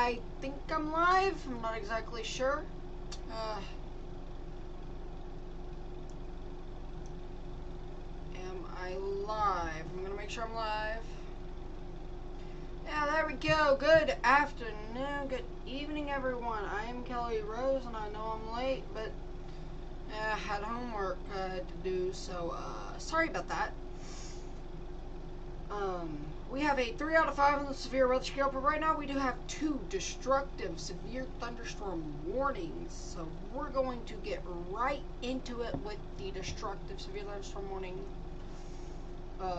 I think I'm live. I'm not exactly sure. Am I live? I'm gonna make sure I'm live. Yeah, there we go. Good afternoon, good evening, everyone. I am Kelly Rose, and I know I'm late, but I had homework to do, so sorry about that. We have a 3 out of 5 on the severe weather scale, but right now we do have 2 destructive severe thunderstorm warnings. So we're going to get right into it with the destructive severe thunderstorm warning.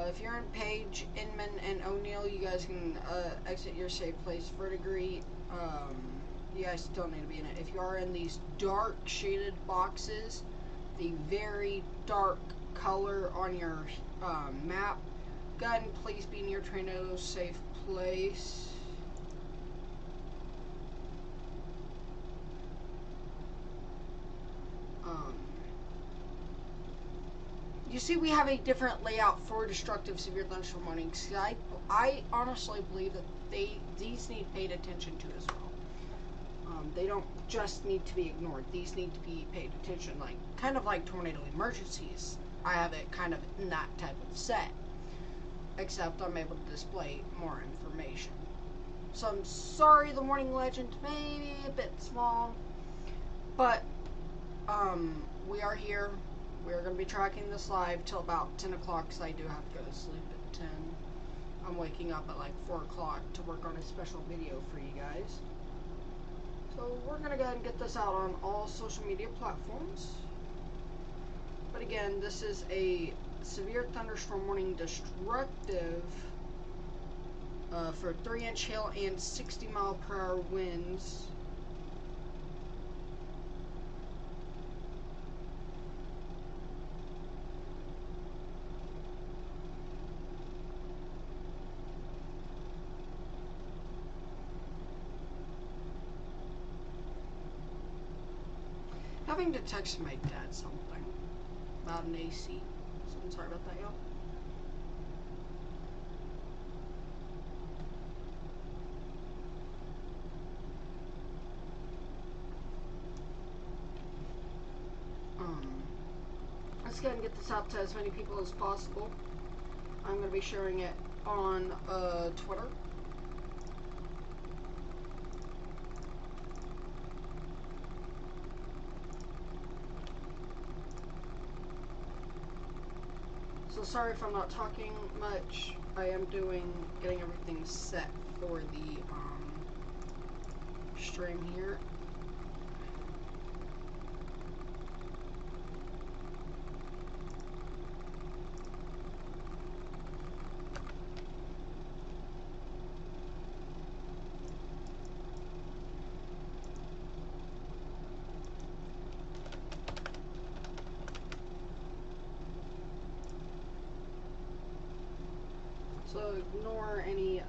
If you're in Page, Inman, and O'Neill, you guys can exit your safe place for a degree. You guys still need to be in it. If you are in these dark shaded boxes, the very dark color on your map, go ahead and please be in your tornado safe place. You see, we have a different layout for destructive severe thunderstorm warnings. I honestly believe that these need paid attention to as well. They don't just need to be ignored. These need to be paid attention, kind of like tornado emergencies. I have it kind of in that type of set, except I'm able to display more information. So I'm sorry the warning legend may be a bit small, but we are here. We are going to be tracking this live till about 10 o'clock because I do have to go to sleep at 10. I'm waking up at like 4 o'clock to work on a special video for you guys. So we're going to go ahead and get this out on all social media platforms. But again, this is a severe thunderstorm warning destructive for 3-inch hail and 60-mile-per-hour winds. Having to text my dad something about an AC. So I'm sorry about that, y'all. Let's go ahead and get this out to as many people as possible. I'm going to be sharing it on Twitter. So sorry if I'm not talking much. I am getting everything set for the stream here. So ignore any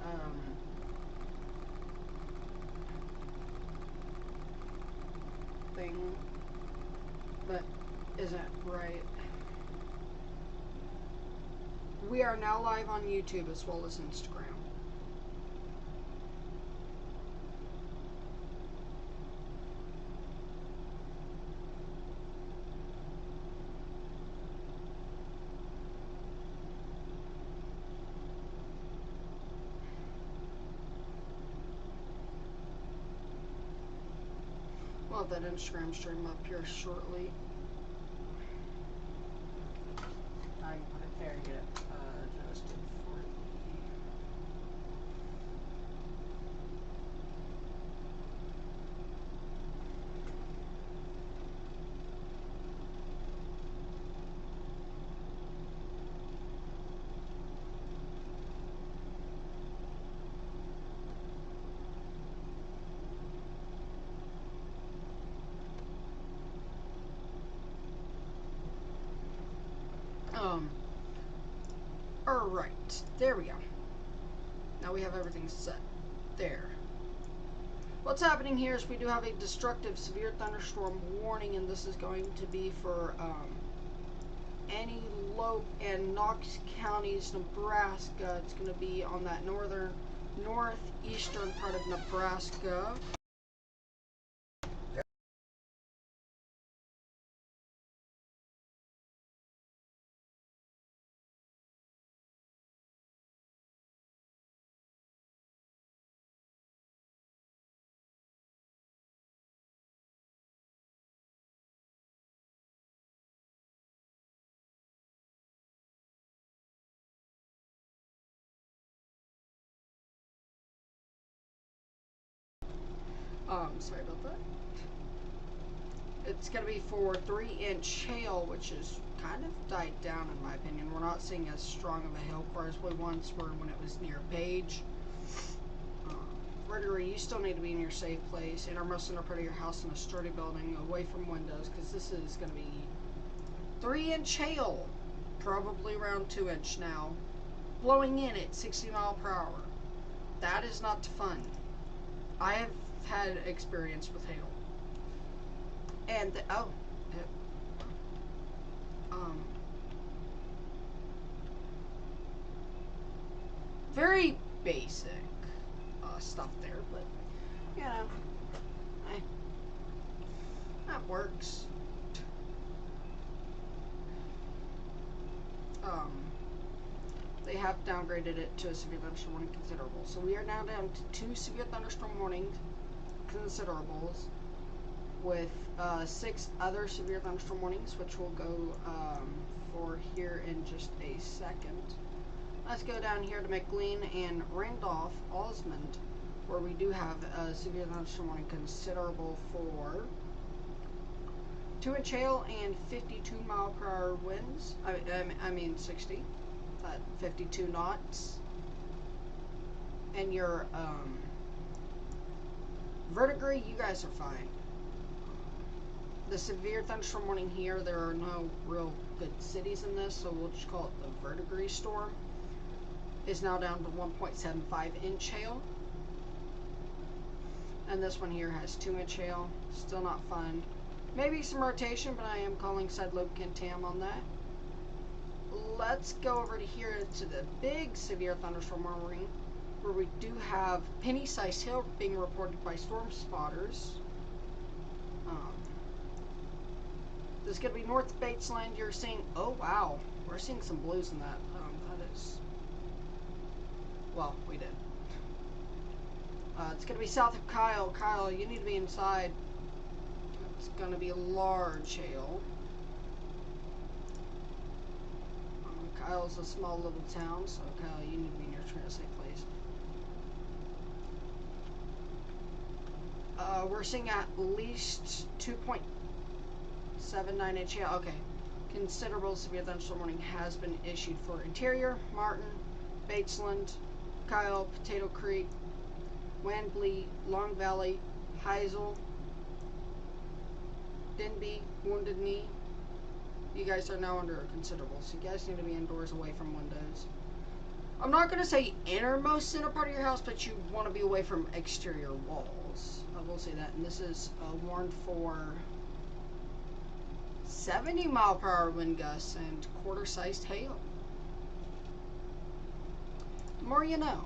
thing that isn't right. We are now live on YouTube as well as Instagram. We'll have that Instagram stream up here shortly. I can put it there and get it adjusted for the... Alright, there we go. Now we have everything set. There. What's happening here is we do have a destructive severe thunderstorm warning, and this is going to be for any Lope and Knox counties, Nebraska. It's going to be on that northeastern part of Nebraska. Sorry about that. It's going to be for 3-inch hail, which is kind of died down in my opinion. We're not seeing as strong of a hailcore as we once were when it was near Page. Vertigo, you still need to be in your safe place, innermost inner part of your house in a sturdy building, away from windows, because this is going to be 3-inch hail, probably around 2-inch now, blowing in at 60 miles per hour. That is not fun. I have had experience with hail. And very basic stuff there, but you know, that works. They have downgraded it to a severe thunderstorm warning considerable. So we are now down to 2 severe thunderstorm warning considerables with 6 other severe thunderstorm warnings, which we'll go for here in just a second. Let's go down here to McLean and Randolph, Osmond, where we do have a severe thunderstorm warning considerable for 2-inch hail and 52 mile per hour winds. I mean 60. 52 knots. And your vertigo, you guys are fine. The severe thunderstorm warning here, there are no real good cities in this, so we'll just call it the vertigo storm. Is now down to 1.75-inch hail. And this one here has 2-inch hail. Still not fun. Maybe some rotation, but I am calling side lobe contam on that. Let's go over to here to the big severe thunderstorm warning, where we do have penny-sized hail being reported by storm spotters. This is going to be North Batesland. You're seeing, oh wow, we're seeing some blues in that. That is, well, we did. It's going to be south of Kyle. Kyle, you need to be inside. It's going to be large hail. Kyle's a small little town, so Kyle, you need to be in your safe place. We're seeing at least 2.79-inch hail. Okay. Considerable severe thunderstorm warning has been issued for Interior, Martin, Batesland, Kyle, Potato Creek, Wandley, Long Valley, Heisel, Denby, Wounded Knee. You guys are now under considerable, so you guys need to be indoors away from windows. I'm not going to say innermost center part of your house, but you want to be away from exterior walls. I will say that. And this is warned for 70 mile per hour wind gusts and quarter-sized hail. The more you know.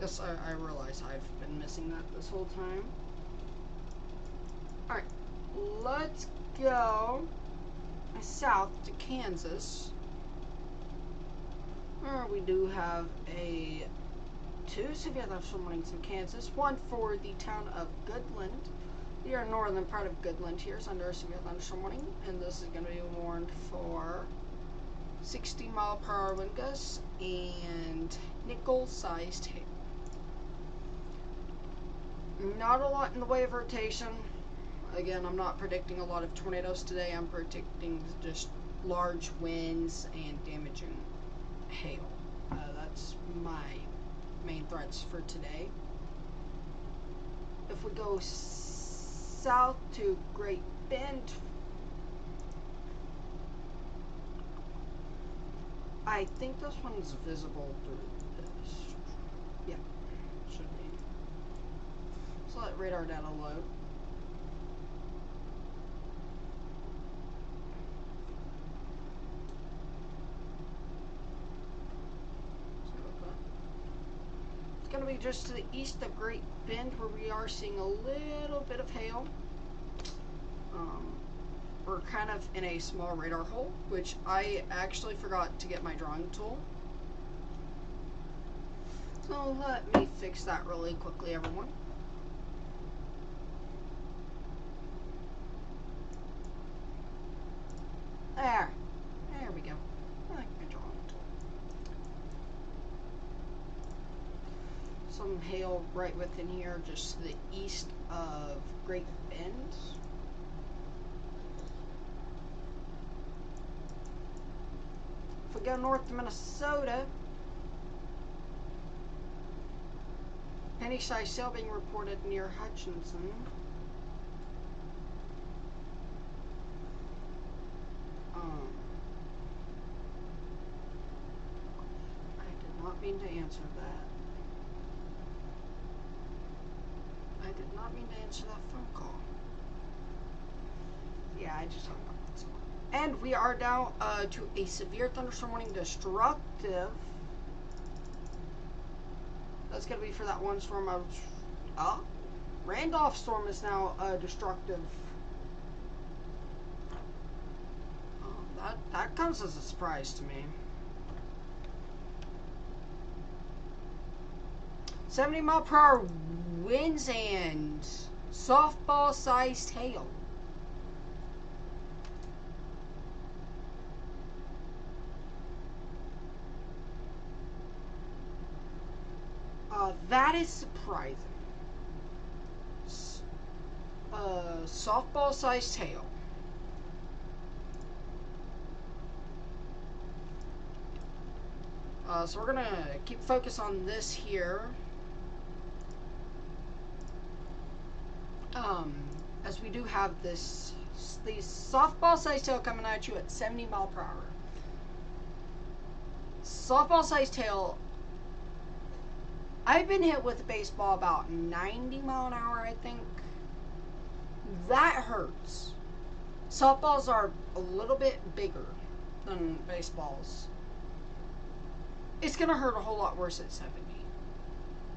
Yes, I realize I've been missing that this whole time. Alright, let's go south to Kansas, where we do have 2 severe thunderstorm warnings in Kansas. One for the town of Goodland. The northern part of Goodland here is under a severe thunderstorm warning, and this is going to be warned for 60 mile per hour wind gusts and nickel-sized hail. Not a lot in the way of rotation. Again, I'm not predicting a lot of tornadoes today. I'm predicting just large winds and damaging hail. That's my main threats for today. If we go south to Great Bend, I think this one's visible through this. Yeah, should be. So let radar data load. be just to the east of Great Bend, where we are seeing a little bit of hail. We're kind of in a small radar hole, which I actually forgot to get my drawing tool. So let me fix that really quickly, everyone. There we go. I like my drawing tool. Some hail right within here, just to the east of Great Bend. If we go north to Minnesota, penny-sized hail being reported near Hutchinson. I did not mean to answer that. I did not mean to answer that phone call. Yeah, I just hung up on someone. And we are now to a severe thunderstorm warning, destructive. That's going to be for that one storm of... Randolph storm is now destructive. That comes as a surprise to me. 70-mile-per-hour winds and softball-sized hail. That is surprising. Softball-sized hail. So we're gonna keep focus on this here. As we do have these softball-sized hail coming at you at 70 miles per hour. Softball-sized hail. I've been hit with a baseball about 90 mile an hour, I think. That hurts. Softballs are a little bit bigger than baseballs. It's going to hurt a whole lot worse at 70.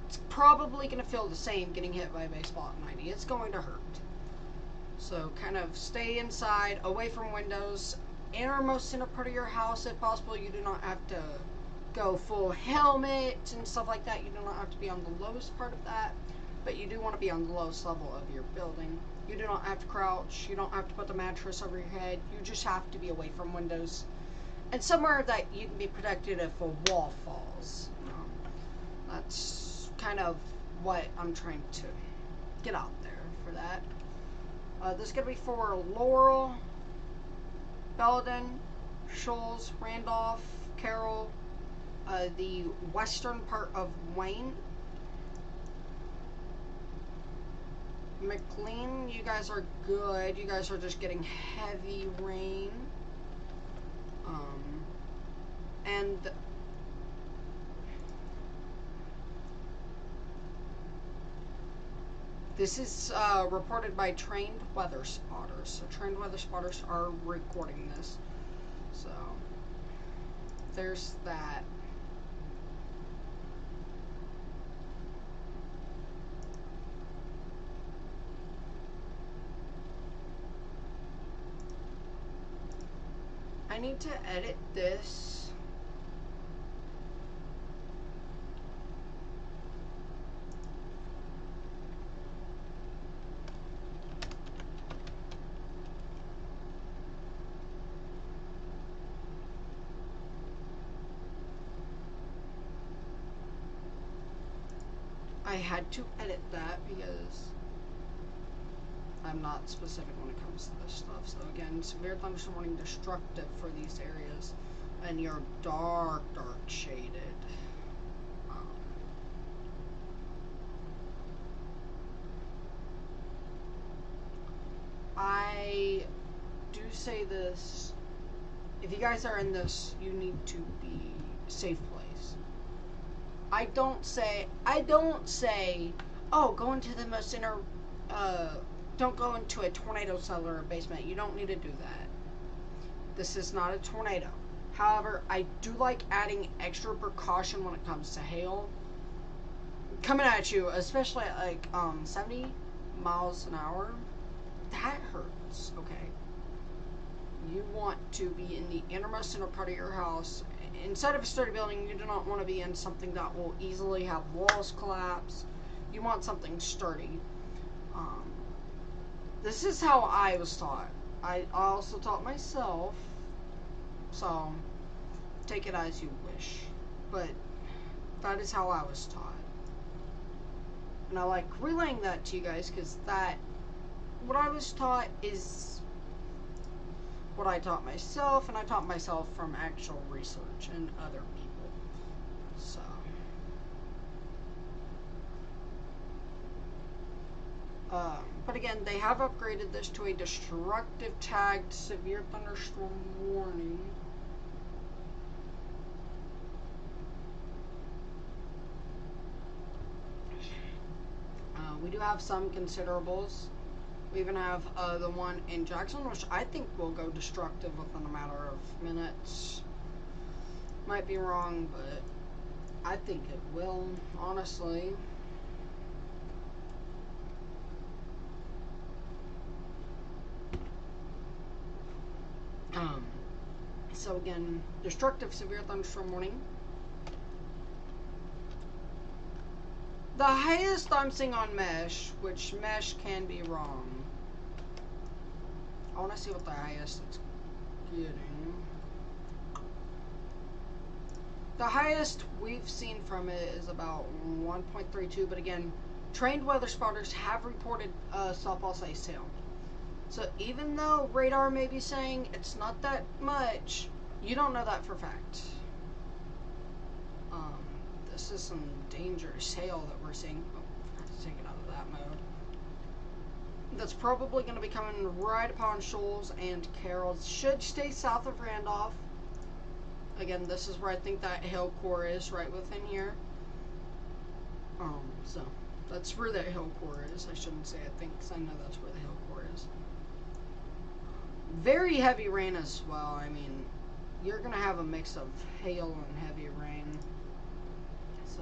It's probably going to feel the same getting hit by a baseball at 90. It's going to hurt. So kind of stay inside, away from windows, innermost center part of your house if possible. You do not have to go full helmet and stuff like that. You do not have to be on the lowest part of that, but you do want to be on the lowest level of your building. You do not have to crouch. You don't have to put the mattress over your head. You just have to be away from windows and somewhere that you can be protected if a wall falls. That's kind of what I'm trying to get out there for that. This is going to be for Laurel, Belden, Shoals, Randolph, Carroll, the western part of Wayne. McLean, you guys are good. You guys are just getting heavy rain. And this is reported by trained weather spotters. So trained weather spotters are recording this. So there's that. I need to edit this. I had to edit that because I'm not specific when it comes to this stuff. So again, severe thunderstorm warning, destructive for these areas, and you're dark shaded. I do say this: if you guys are in this, you need to be safe place. I don't say, oh, go into the most inner, don't go into a tornado cellar or basement. You don't need to do that. This is not a tornado. However, I do like adding extra precaution when it comes to hail. coming at you, especially at like 70 miles an hour, that hurts. Okay, you want to be in the innermost inner part of your house. Instead of a sturdy building, you do not want to be in something that will easily have walls collapse. You want something sturdy. This is how I was taught. I also taught myself, so take it as you wish. But that is how I was taught. And I like relaying that to you guys because that, what I was taught is what I taught myself, and I taught myself from actual research and other people. So. But again, they have upgraded this to a destructive tagged severe thunderstorm warning. We do have some considerables. We even have the one in Jackson, which I think will go destructive within a matter of minutes. Might be wrong, but I think it will, honestly. So again, destructive severe thunderstorm warning. The highest I'm seeing on mesh, which mesh can be wrong. I want to see what the highest it's getting. The highest we've seen from it is about 1.32, but again, trained weather spotters have reported softball size hail. So even though radar may be saying it's not that much, you don't know that for fact. This is some dangerous hail that we're seeing. Oh, I have to take it out of that mode. That's probably going to be coming right upon Shoals and Carroll. Should stay south of Randolph. Again, this is where I think that hail core is, right within here. So that's where that hail core is. I shouldn't say I think, because I know that's where the hail core is. Very heavy rain as well. I mean, you're going to have a mix of hail and heavy rain. So,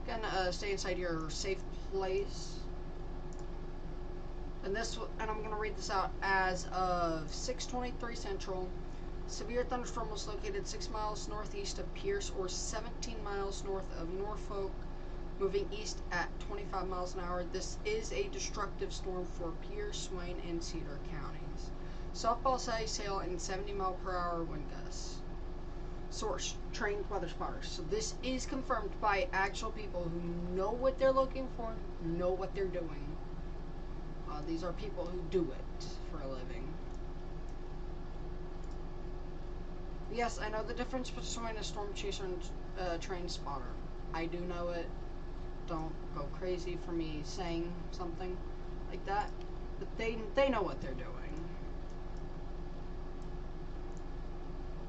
again, stay inside your safe place. And I'm going to read this out as of 6:23 Central. Severe thunderstorm was located 6 miles northeast of Pierce, or 17 miles north of Norfolk, moving east at 25 miles an hour. This is a destructive storm for Pierce, Swain, and Cedar counties. Softball size hail and 70 mile per hour wind gusts. Source, trained weather spotters. So this is confirmed by actual people who know what they're looking for, know what they're doing. These are people who do it for a living. Yes, I know the difference between a storm chaser and a trained spotter. I do know it. Don't go crazy for me saying something like that. But they know what they're doing.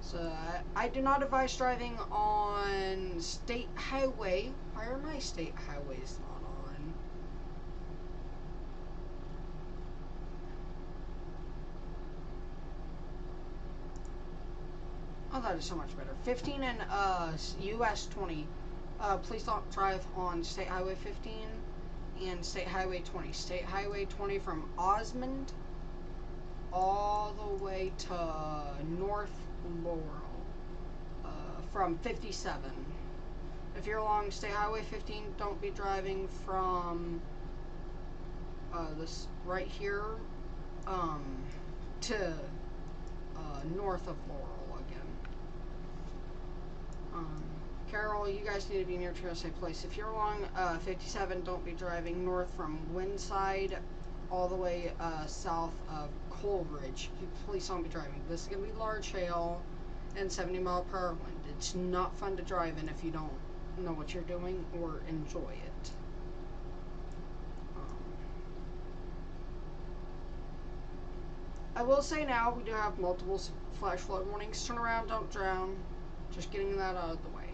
So I do not advise driving on state highway. Why are my state highways not on? Oh, that is so much better. 15 and US 20. Please don't drive on State Highway 15 and State Highway 20. State Highway 20 from Osmond all the way to North Laurel, from 57. If you're along State Highway 15, don't be driving from this right here to north of Laurel again. Carroll, you guys need to be near to a safe place. If you're along 57, don't be driving north from Windside all the way south of Coleridge. Please don't be driving. This is going to be large hail and 70 mile per hour wind. It's not fun to drive in if you don't know what you're doing or enjoy it. I will say now, we do have multiple flash flood warnings. Turn around, don't drown. Just getting that out of the way.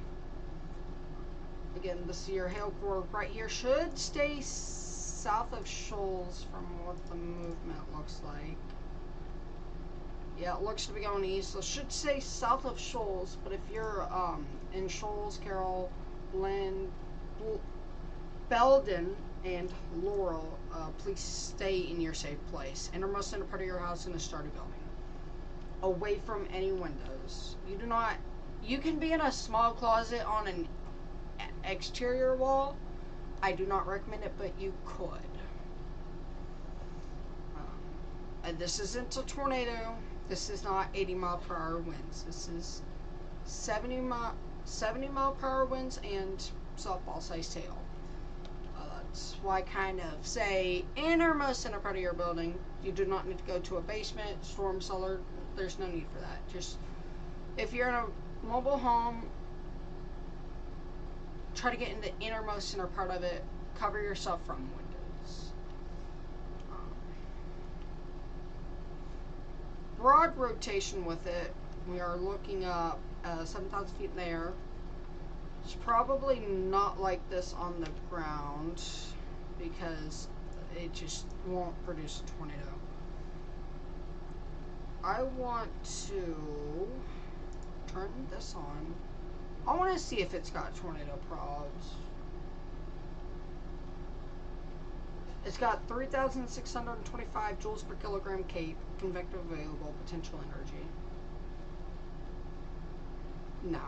Again, this is your hail core right here. Should stay south of Shoals from what the movement looks like. Yeah, it looks to be going east, so it should stay south of Shoals. But if you're in Shoals, Carroll, Lynn, Belden and Laurel, please stay in your safe place. Innermost center part of your house in a starter building. Away from any windows. You do not... You can be in a small closet on an exterior wall. I do not recommend it, but you could. This isn't a tornado. This is not 80 mile per hour winds. This is 70 mile per hour winds and softball sized hail. That's why I kind of say innermost center part of your building. You do not need to go to a basement, storm cellar. There's no need for that. Just if you're in a mobile home, try to get in the innermost center part of it. Cover yourself from windows. Broad rotation with it. We are looking up 7,000 feet in the air. It's probably not like this on the ground because it just won't produce a tornado. I want to turn this on. I want to see if it's got tornado probs. It's got 3,625 joules per kilogram cape, convective available potential energy. No.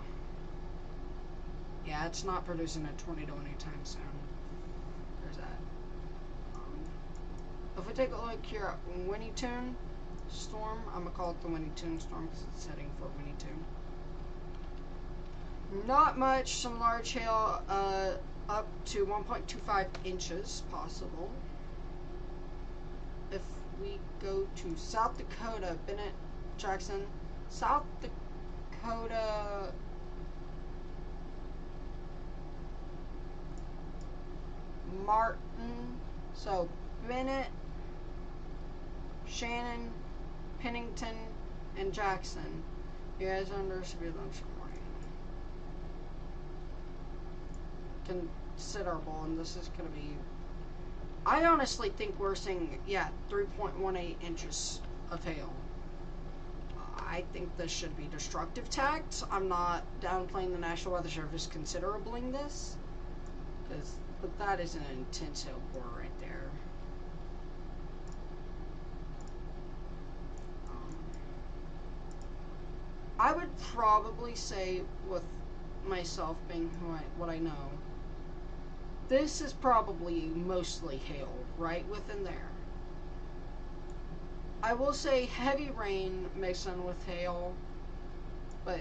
Yeah, it's not producing a tornado anytime soon. There's that. If we take a look here at Winnie Tune Storm, I'm going to call it the Winnie Tune Storm because it's heading for Winnie Tune. Not much, some large hail up to 1.25 inches possible. If we go to South Dakota, Bennett, Jackson, South Dakota, Martin, so Bennett, Shannon, Pennington, and Jackson. You guys are under severe thunderstorm warning. Considerable, and this is going to be... I honestly think we're seeing, 3.18 inches of hail. I think this should be destructive tact. I'm not downplaying the National Weather Service considerably this, but that is an intense hail pour right there. I would probably say, with myself being what I know, this is probably mostly hail right within there. I will say heavy rain mixed in with hail, but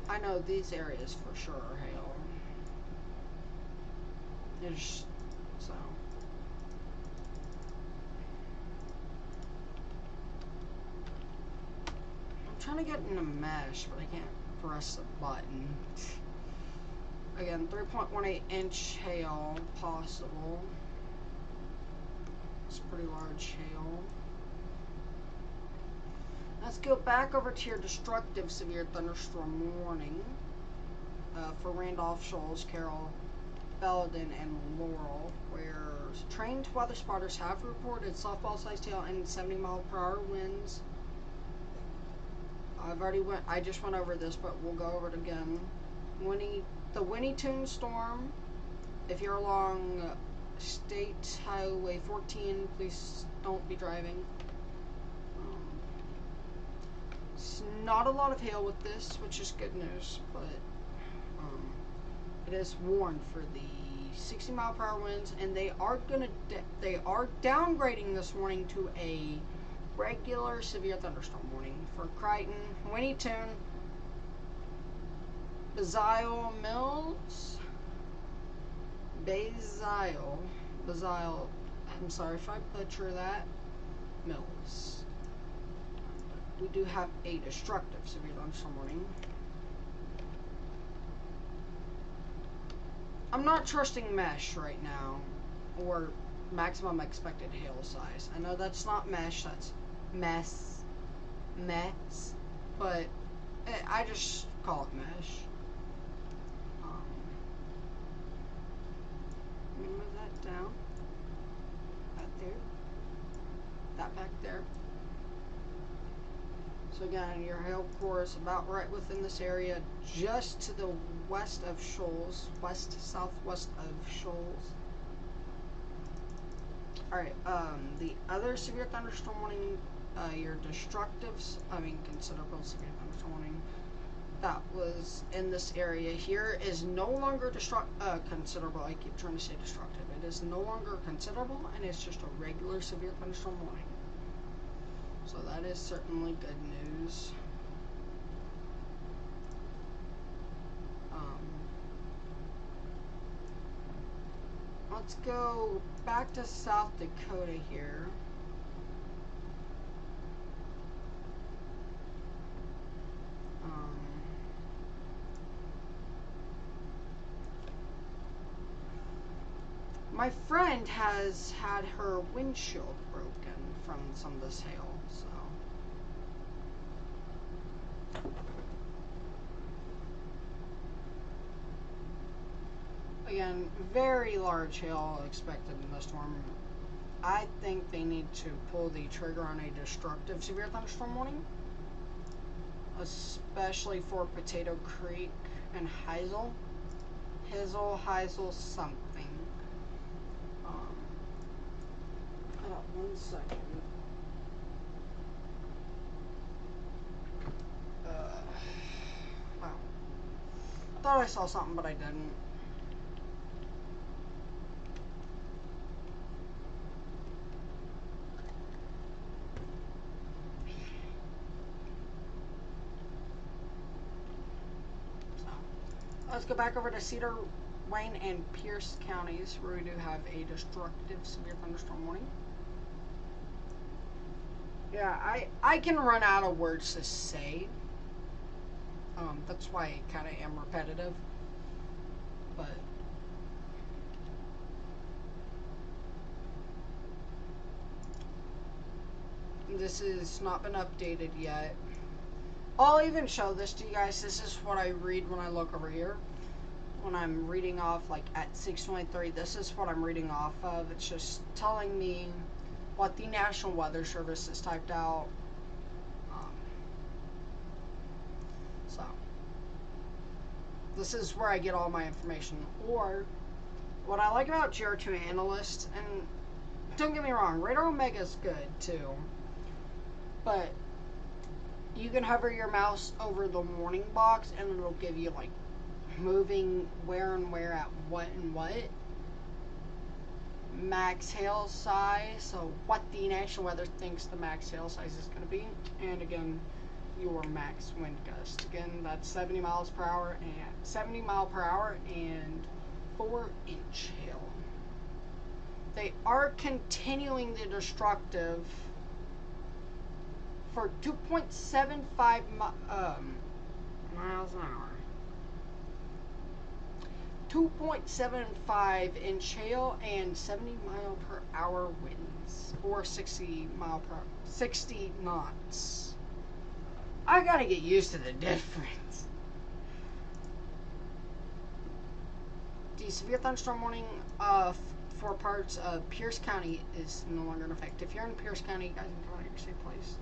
I know these areas for sure are hail. So. I'm trying to get in a mesh, but I can't press the button. Again, 3.18 inch hail possible. It's pretty large hail. Let's go back over to your destructive severe thunderstorm warning for Randolph, Shoals, Carroll, Belden, and Laurel, where trained weather spotters have reported softball-sized hail and 70 mile per hour winds. I just went over this, but we'll go over it again. The Winnie Tune storm. If you're along State Highway 14, please don't be driving. It's not a lot of hail with this, which is good news, but it is warned for the 60 mile per hour winds, and they are downgrading this warning to a regular severe thunderstorm warning for Crichton, Winnie Tune, Bazile Mills, Bazile, I'm sorry if I butcher that, Mills. We do have a destructive severe thunderstorm warning. I'm not trusting mesh right now, or maximum expected hail size. I know that's not mesh, that's mess, but I just call it mesh. Let me move that down, that there, that back there. So again, your hail core is about right within this area, just to the west of Shoals, west-southwest of Shoals. Alright, the other severe thunderstorm warning, your considerable severe thunderstorm warning that was in this area here is no longer considerable. I keep trying to say destructive. It is no longer considerable, and it's just a regular severe thunderstorm warning. So that is certainly good news. Let's go back to South Dakota here. My friend has had her windshield broken from some of this hail, so. Again, very large hail expected in the storm. I think they need to pull the trigger on a destructive severe thunderstorm warning, especially for Potato Creek and Heisel. Heisel something. Hold on 1 second. Wow. I thought I saw something, but I didn't. Let's go back over to Cedar, Wayne, and Pierce counties, where we do have a destructive severe thunderstorm warning. Yeah, I can run out of words to say. That's why I kind of am repetitive. But this has not been updated yet. I'll even show this to you guys. This is what I read when I look over here. When I'm reading off, like at 6:23, this is what I'm reading off of. It's just telling me what the National Weather Service has typed out. So, this is where I get all my information. Or, what I like about GR2 Analyst, and don't get me wrong, Radar Omega is good too, but you can hover your mouse over the warning box and it'll give you like moving where and where at what and what. Max hail size, so what the National Weather thinks the max hail size is going to be. And again, your max wind gust. Again, that's 70 miles per hour and 70 mile per hour and 4-inch hail. They are continuing the destructive for 2.75 miles an hour. 2.75 inch hail and 70 mile per hour winds, or 60 knots. I gotta get used to the difference. The severe thunderstorm warning for parts of Pierce County is no longer in effect. If you're in Pierce County, you guys can come out of your safe place.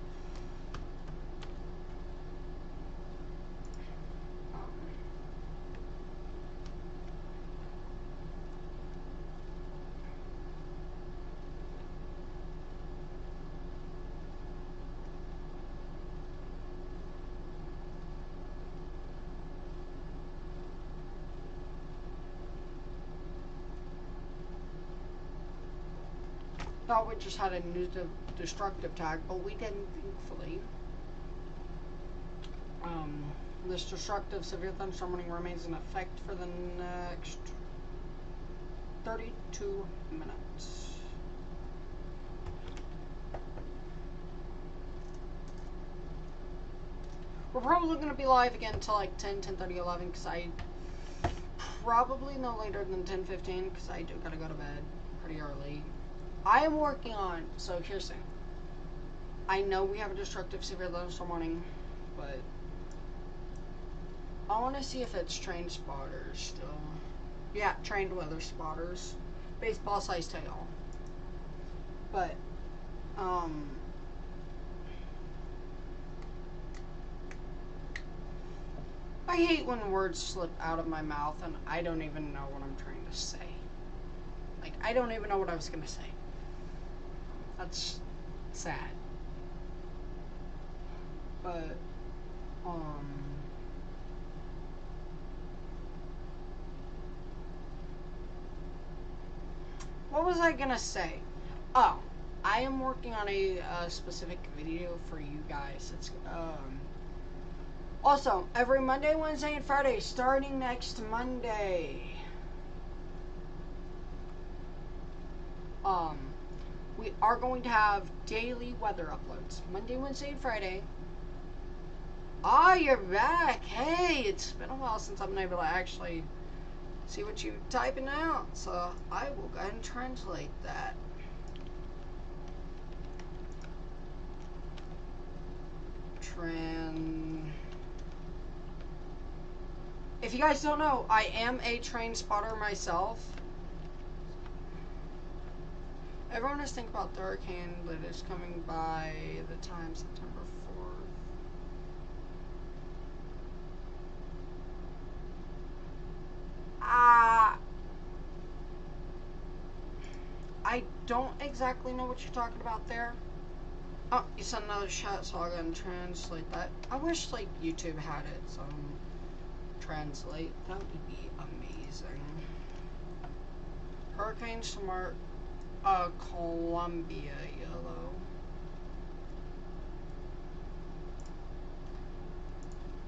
Thought we just had a new destructive tag, but we didn't, thankfully. This destructive severe thunderstorm warning remains in effect for the next 32 minutes. We're probably going to be live again until like 10, 10:30, 11, because I probably no later than 10:15, because I do gotta go to bed pretty early. I am working on, so here's the thing. I know we have a destructive severe thunderstorm warning, but I want to see if it's trained spotters still. Yeah, trained weather spotters. Baseball-sized hail. But, I hate when words slip out of my mouth and I don't even know what I'm trying to say. Like, I don't even know what I was going to say. That's sad. But, what was I going to say? Oh, I am working on a specific video for you guys. It's, also, every Monday, Wednesday, and Friday, starting next Monday, we are going to have daily weather uploads. Monday, Wednesday, and Friday. Ah, you're back. Hey, it's been a while since I've been able to actually see what you're typing out. So I will go ahead and translate that. If you guys don't know, I am a train spotter myself. Everyone has to think about the hurricane that is coming by the time September 4th. I don't exactly know what you're talking about there. Oh, you sent another shot, so I'll go and translate that. I wish, like, YouTube had it, so translate. That would be amazing. Hurricane Smart, Columbia yellow.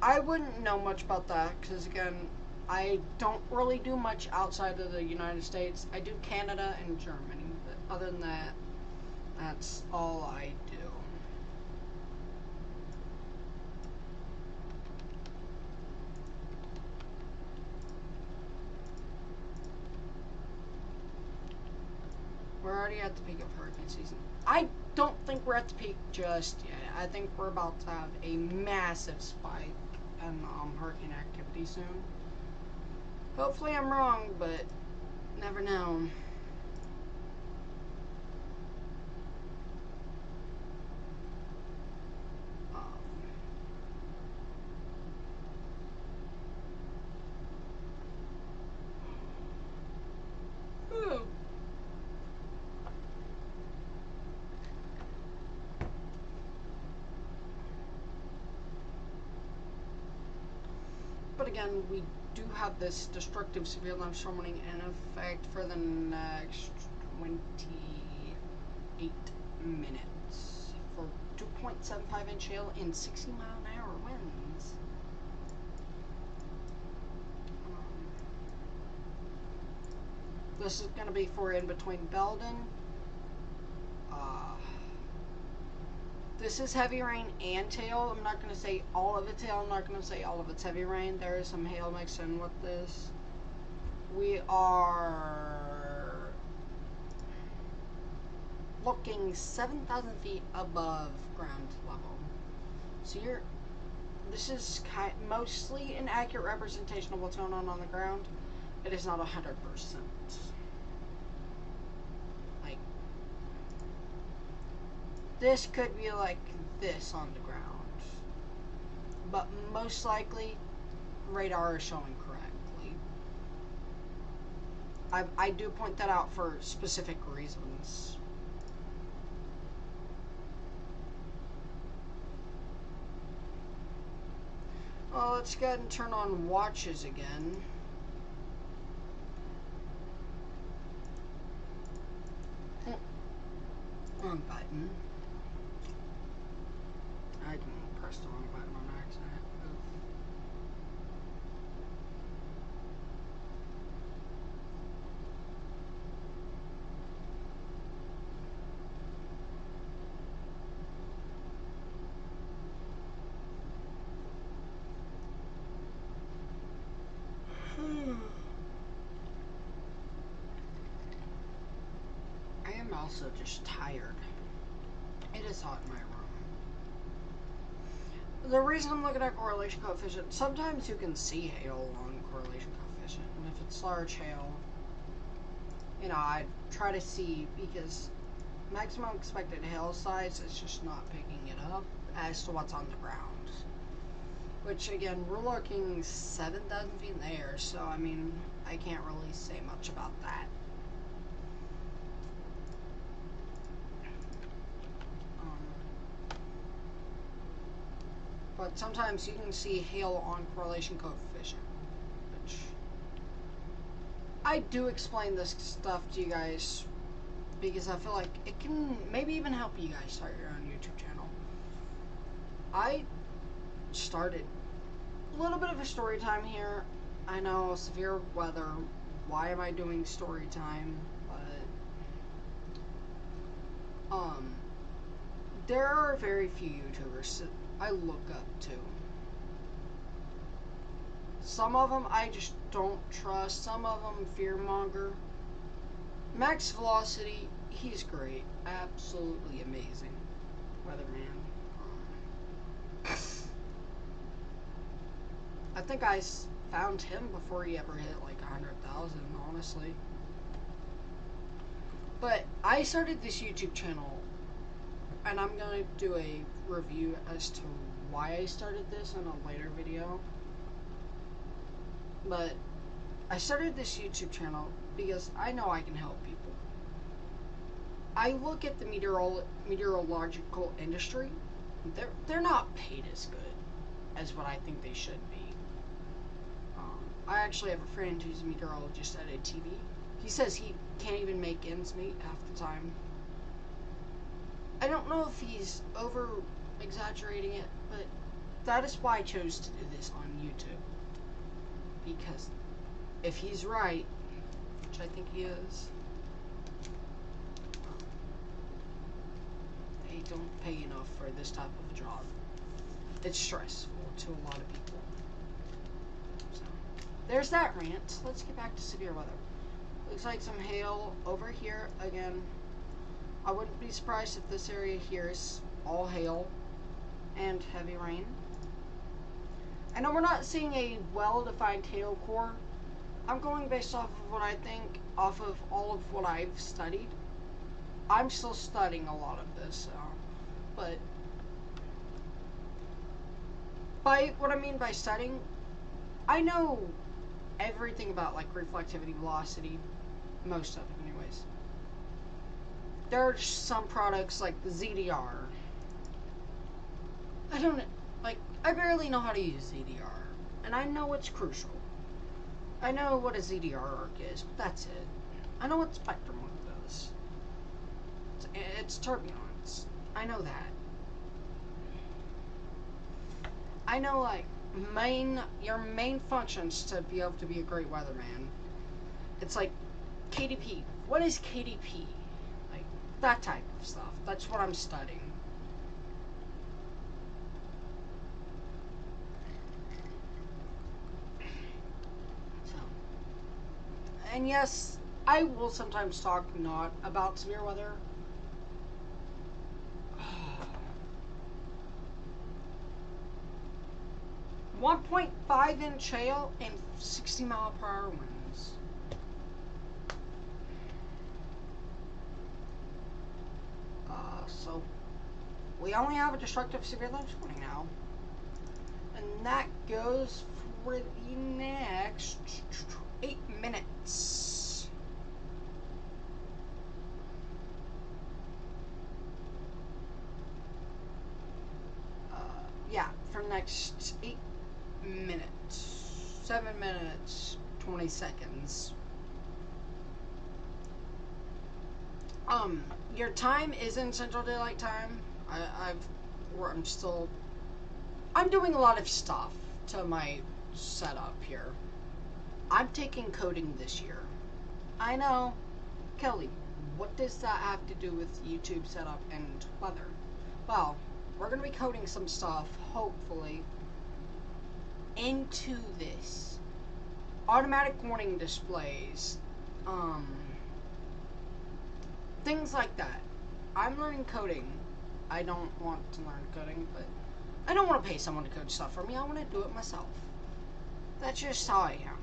I wouldn't know much about that, because, again, I don't really do much outside of the United States. I do Canada and Germany, but other than that, that's all I do. We're already at the peak of hurricane season. I don't think we're at the peak just yet. I think we're about to have a massive spike in hurricane activity soon. Hopefully I'm wrong, but never know. But again, we do have this destructive severe thunderstorm warning in effect for the next 28 minutes for 2.75 inch hail and 60 mile an hour winds. This is going to be for in between Belden. This is heavy rain and hail. I'm not going to say all of it's hail. I'm not going to say all of it's heavy rain. There is some hail mixed in with this. We are looking 7,000 feet above ground level. So this is mostly an accurate representation of what's going on the ground. It is not 100%. Like, this could be like this on the ground, but most likely radar is showing correctly. I do point that out for specific reasons. Well, let's go ahead and turn on watches again. Wrong button. I can press the wrong button on accident. I am also just tired. It is hot in my room. The reason I'm looking at correlation coefficient, sometimes you can see hail on correlation coefficient, and if it's large hail, you know, I try to see, because maximum expected hail size is just not picking it up as to what's on the ground. which again, we're looking 7,000 feet in the air, so I mean, I can't really say much about that. But sometimes you can see hail on correlation coefficient, which I do explain this stuff to you guys because I feel like it can maybe even help you guys start your own YouTube channel. I started a little bit of a story time here. I know, severe weather. Why am I doing story time? But there are very few YouTubers that I look up to. Some of them I just don't trust. Some of them fearmonger. Max Velocity, he's great, absolutely amazing weatherman. I think I found him before he ever hit like 100,000, honestly. But I started this YouTube channel, and I'm gonna do a review as to why I started this in a later video. But I started this YouTube channel because I know I can help people. I look at the meteorological industry. They're not paid as good as what I think they should be. I actually have a friend who's a meteorologist at a TV. He says he can't even make ends meet half the time. I don't know if he's over exaggerating it, but that is why I chose to do this on YouTube. Because if he's right, which I think he is, they don't pay enough for this type of job. It's stressful to a lot of people. So, there's that rant. Let's get back to severe weather. Looks like some hail over here again. I wouldn't be surprised if this area here is all hail and heavy rain. I know we're not seeing a well-defined hail core. I'm going based off of what I think, off of all of what I've studied. I'm still studying a lot of this, but by what I mean by studying, I know everything about like reflectivity, velocity, most of it anyways. There are some products like the ZDR. I barely know how to use ZDR, and I know it's crucial. I know what a ZDR arc is, but that's it. I know what spectrum arc does. It's turbulence. I know that. I know, like, your main functions to be able to be a great weatherman. It's like KDP. What is KDP? Like, that type of stuff. That's what I'm studying. And yes, I will sometimes talk not about severe weather. 1.5-inch hail and 60-mile-per-hour winds. So we only have a destructive severe thunderstorm now, and that goes for the next 8 minutes. Yeah, for the next 8 minutes. 7 minutes, 20 seconds. Your time is in Central Daylight Time. I'm doing a lot of stuff to my setup here. I'm taking coding this year. I know. Kelly, what does that have to do with YouTube setup and weather? Well, we're going to be coding some stuff, hopefully, into this. Automatic warning displays. Things like that. I'm learning coding. I don't want to learn coding, but I don't want to pay someone to code stuff for me. I want to do it myself. That's just how I am.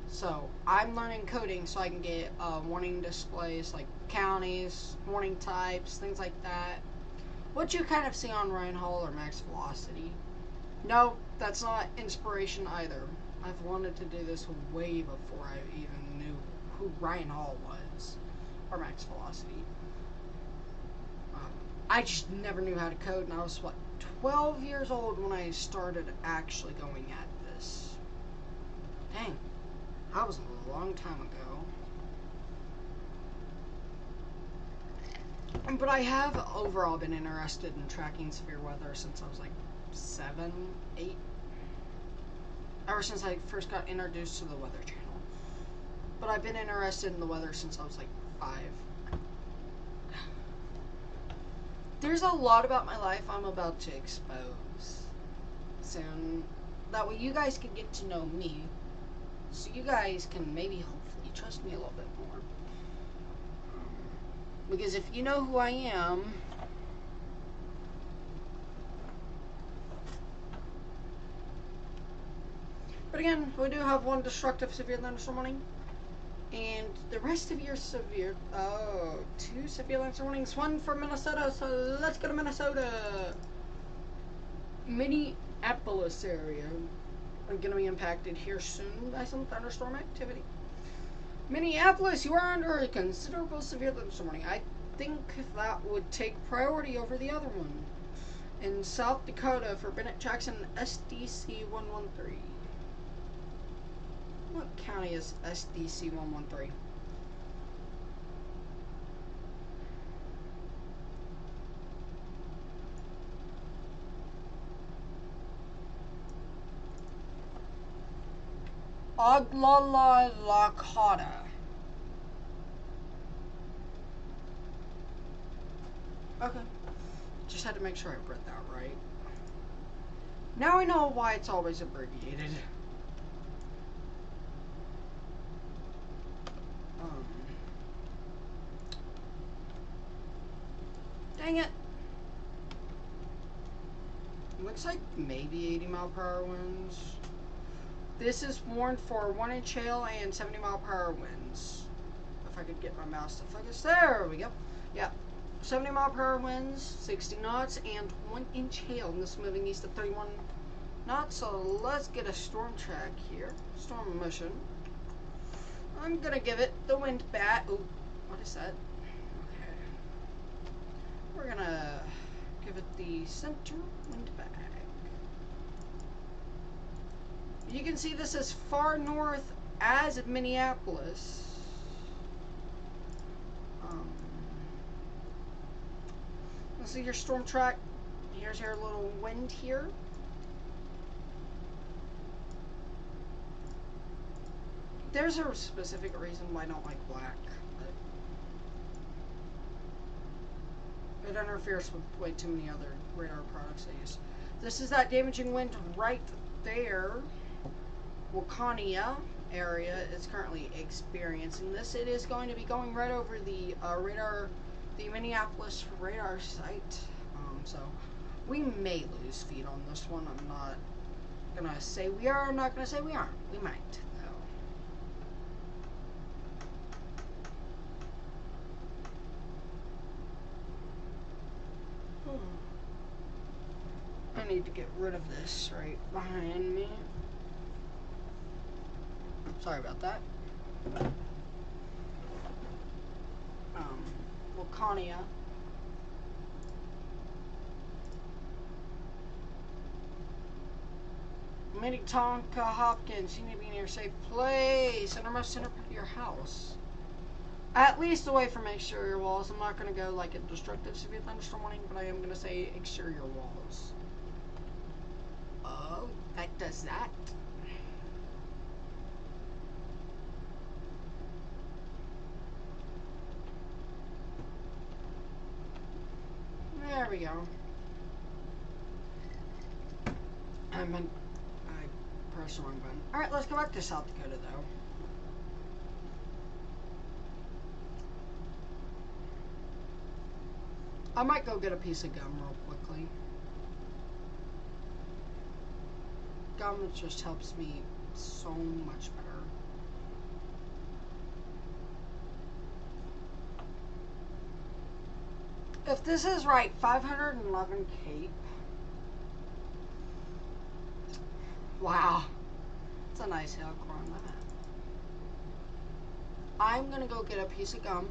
So, I'm learning coding so I can get warning displays like counties, warning types, things like that. What you kind of see on Ryan Hall or Max Velocity. No, that's not inspiration either. I've wanted to do this way before I even knew who Ryan Hall was, or Max Velocity. I just never knew how to code, and I was, what, 12 years old when I started actually going at this. Dang, that was a long time ago. But I have overall been interested in tracking severe weather since I was like 7, 8. Ever since I first got introduced to the Weather Channel. But I've been interested in the weather since I was like 5. There's a lot about my life I'm about to expose soon. That way you guys can get to know me. So you guys can maybe hopefully trust me a little bit more. Because if you know who I am, but again, we do have one destructive severe thunderstorm warning, and the rest of your severe, 2 severe thunderstorm warnings, 1 for Minnesota, so let's go to Minnesota. Minneapolis area, I'm going to be impacted here soon by some thunderstorm activity. Minneapolis, you are under a considerable severe thunderstorm warning. I think that would take priority over the other one. In South Dakota for Bennett Jackson SDC 113. What county is SDC 113? Oglalakota. Okay. Just had to make sure I read that right. Now I know why it's always abbreviated. Dang it. Looks like maybe 80-mile-per-hour winds. This is warned for 1-inch hail and 70-mile-per-hour winds. If I could get my mouse to focus. There we go. Yeah. 70-mile-per-hour winds, 60 knots, and 1-inch hail. And this is moving east at 31 knots. So let's get a storm track here. Storm motion. I'm going to give it the wind bat. Ooh, what is that? Okay. We're going to give it the center wind bag. You can see this as far north as Minneapolis. Let's see your storm track. Here's your little wind here. There's a specific reason why I don't like black. It interferes with way too many other radar products I use. This is that damaging wind right there. Wakania area is currently experiencing this. It is going to be going right over the radar, the Minneapolis radar site. So we may lose feet on this one. I'm not gonna say we are. I'm not gonna say we aren't. We might. I need to get rid of this right behind me. Sorry about that. Wakania. Minnetonka Hopkins, you need to be in your safe place, innermost center part of your house. At least away from exterior walls. I'm not going to go like a destructive severe thunderstorm warning, but I am going to say exterior walls. Oh, that does that. There we go. I pressed the wrong button. Alright, let's go back to South Dakota though. I might go get a piece of gum real quickly. Gum just helps me so much better. If this is right, 511 Cape. Wow. It's a nice hail core on that. I'm gonna go get a piece of gum.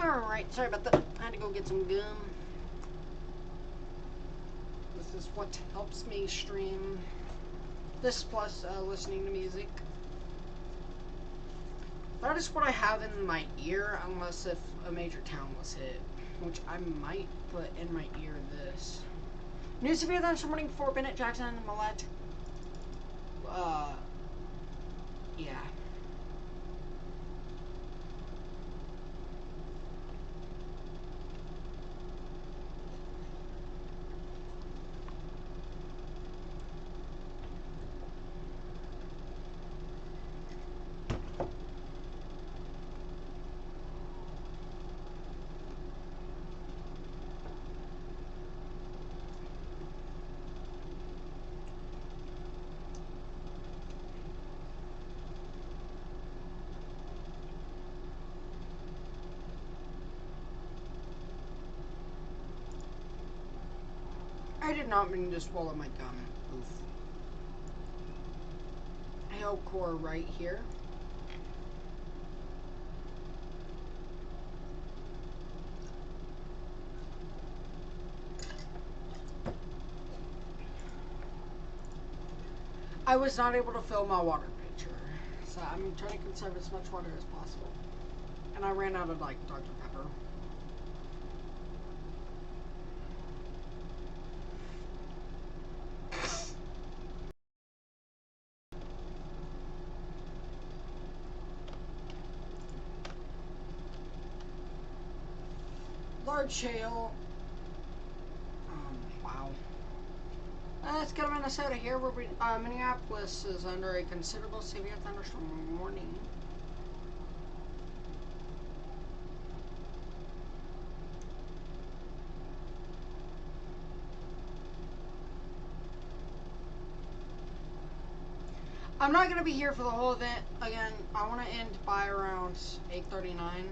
Alright, sorry about that. I had to go get some gum. This is what helps me stream. This plus listening to music. That is what I have in my ear, unless if a major town was hit. Which I might put in my ear this. New severe thunderstorm for Bennett, Jackson, and Millette. Yeah. I did not mean to swallow my gum. Oof. Hail core right here. I was not able to fill my water pitcher, so I'm trying to conserve as much water as possible. And I ran out of, like, Dr. Pepper. Large hail. Wow. Let's go to Minnesota here, where Minneapolis is under a considerable severe thunderstorm warning. I'm not going to be here for the whole event. Again, I want to end by around 8:39.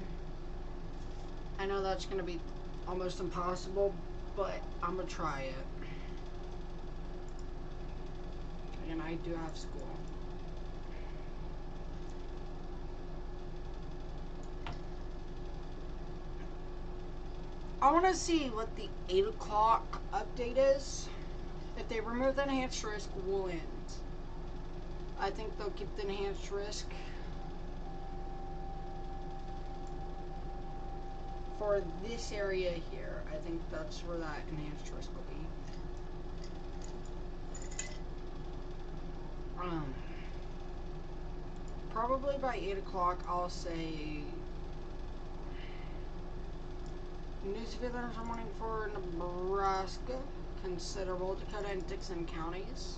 I know that's going to be almost impossible, but I'm going to try it. And I do have school. I want to see what the 8 o'clock update is. If they remove the enhanced risk, we'll end. I think they'll keep the enhanced risk for this area here. I think that's where that enhanced risk will be. Probably by 8 o'clock, I'll say new severe thunderstorm warning for Nebraska, considerable Dakota and Dixon counties.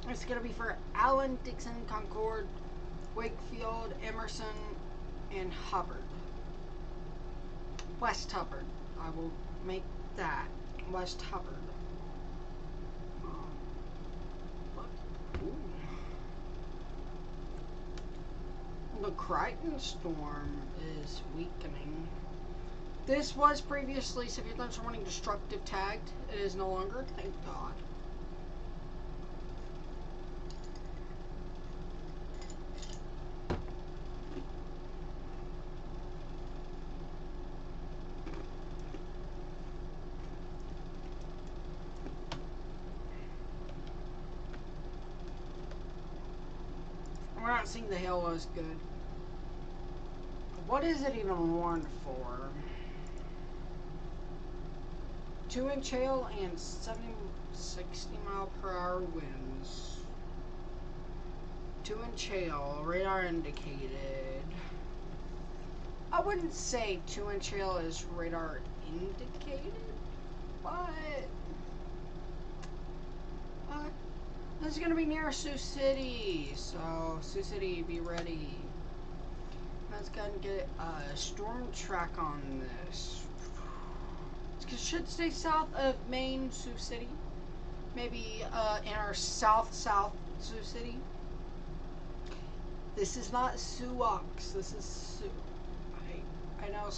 It's going to be for Allen, Dixon, Concord, Wakefield, Emerson, and Hubbard. West Hubbard. I will make that West Hubbard. The Crichton storm is weakening. This was previously severe thunderstorm warning destructive tagged. It is no longer. Thank God. not seeing the hail was good. What is it even warned for? 2-inch hail and 60 mile per hour winds. 2-inch hail, radar indicated. I wouldn't say 2-inch hail is radar indicated, but this is going to be near Sioux City, so Sioux City, be ready. Let's go and get a storm track on this. It should stay south of Maine, Sioux City. Maybe in our south Sioux City. This is not Sioux, this is Sioux. I know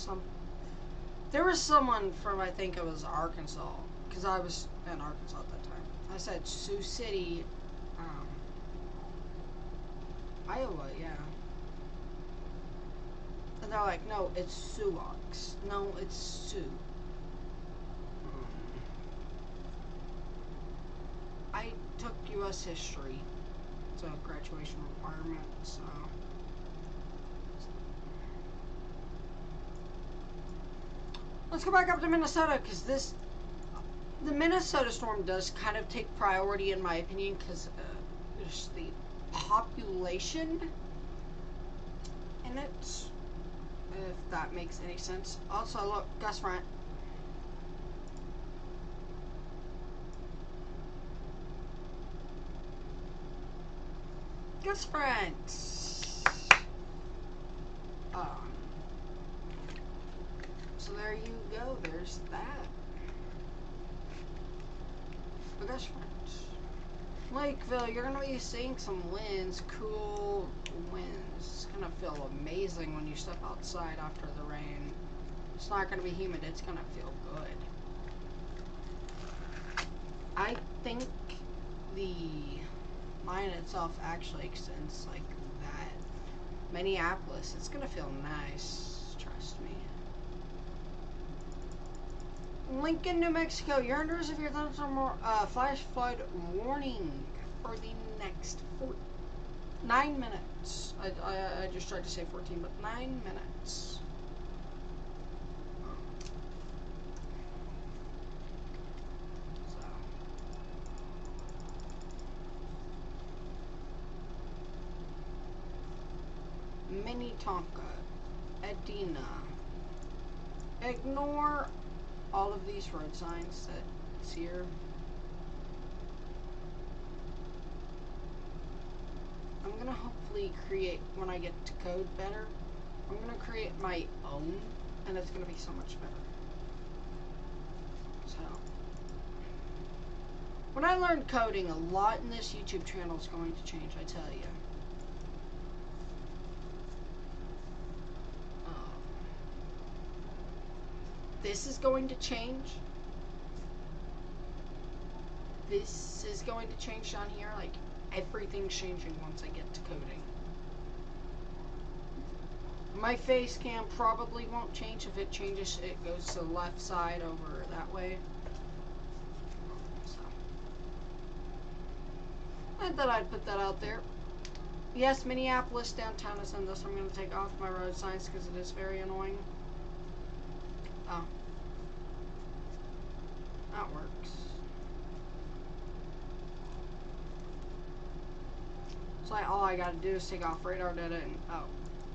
there was someone from, I think it was Arkansas, because I was in Arkansas at that time. I said Sioux City, Iowa, yeah. And they're like, no, it's Sioux. No, it's Sioux. I took U.S. history. It's a graduation requirement, so. Let's go back up to Minnesota, because the Minnesota storm does kind of take priority in my opinion, because there's the population in it, if that makes any sense. Also, look, gust front. Gust front. So there you go, there's that. The gust front. Lakeville, you're going to be seeing some winds, cool winds. It's going to feel amazing when you step outside after the rain. It's not going to be humid, it's going to feel good. I think the line itself actually extends like that. Minneapolis, it's going to feel nice, trust me. Lincoln, New Mexico, you're under a severe thunderstorm flash flood warning for the next 9 minutes. I just tried to say 14, but 9 minutes. Minnetonka, Edina. Ignore all of these road signs that's here. I'm gonna hopefully create, when I get to code better, I'm gonna create my own, and it's gonna be so much better. So, when I learned coding, a lot in this YouTube channel is going to change, I tell you. This is going to change. This is going to change down here. Like, everything's changing once I get to coding. My face cam probably won't change. If it changes, it goes to the left side over that way. So, I thought I'd put that out there. Yes, Minneapolis downtown is in this. I'm going to take off my road signs because it is very annoying. Oh. That works. So all I gotta do is take off radar data and oh,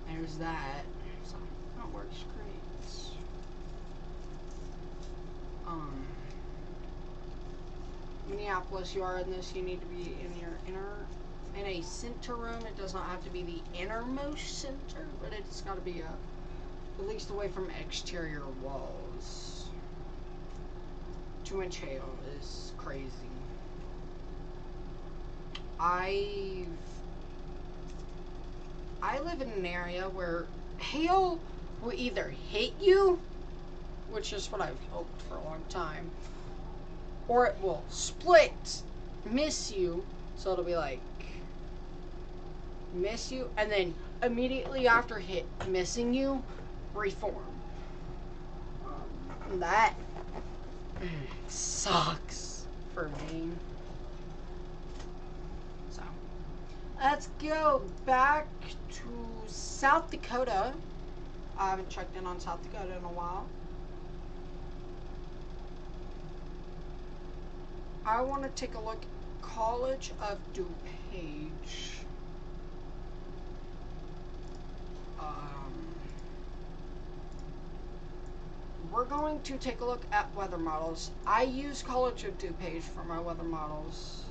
there's that. So that works great. Minneapolis, you are in this, you need to be in your in a center room. It does not have to be the innermost center, but it's gotta be at least away from exterior walls. 2-inch hail is crazy. I live in an area where hail will either hit you, which is what I've hoped for a long time, or it will split, miss you, so it'll be like, miss you, and then immediately after missing you, reform. That sucks for me. So, Let's go back to South Dakota. I haven't checked in on South Dakota in a while. I want to take a look at College of DuPage. We're going to take a look at weather models. I use College of DuPage for my weather models.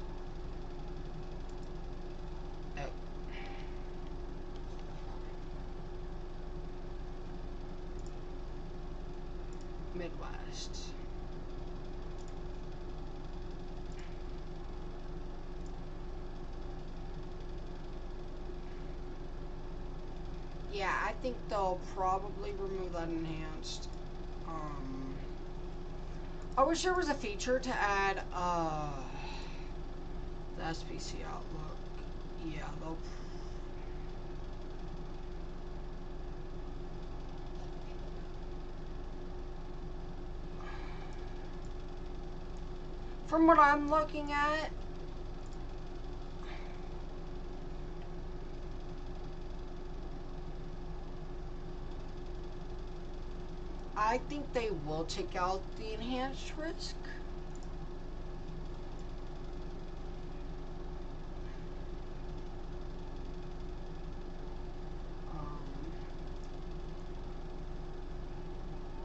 Midwest. Yeah, I think they'll probably remove that enhanced. I wish there was a feature to add the SPC outlook. Yeah, they'll. From what I'm looking at, I think they will take out the enhanced risk.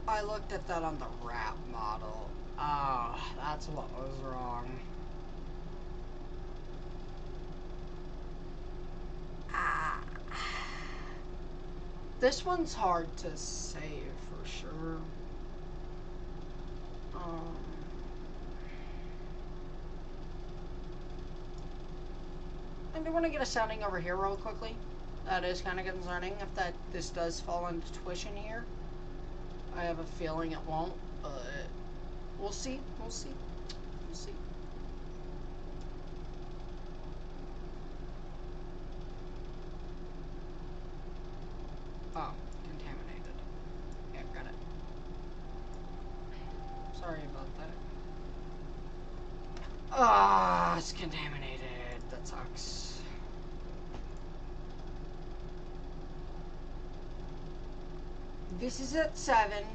I looked at that on the wrap model. Ah, that's what was wrong. This one's hard to save for sure. I do want to get a sounding over here real quickly. That is kind of concerning if this does fall into tuition here. I have a feeling it won't, but we'll see. We'll see. We'll see. Oh, contaminated. Yeah, got it. Sorry about that. Ah, it's contaminated. That sucks. This is at 7.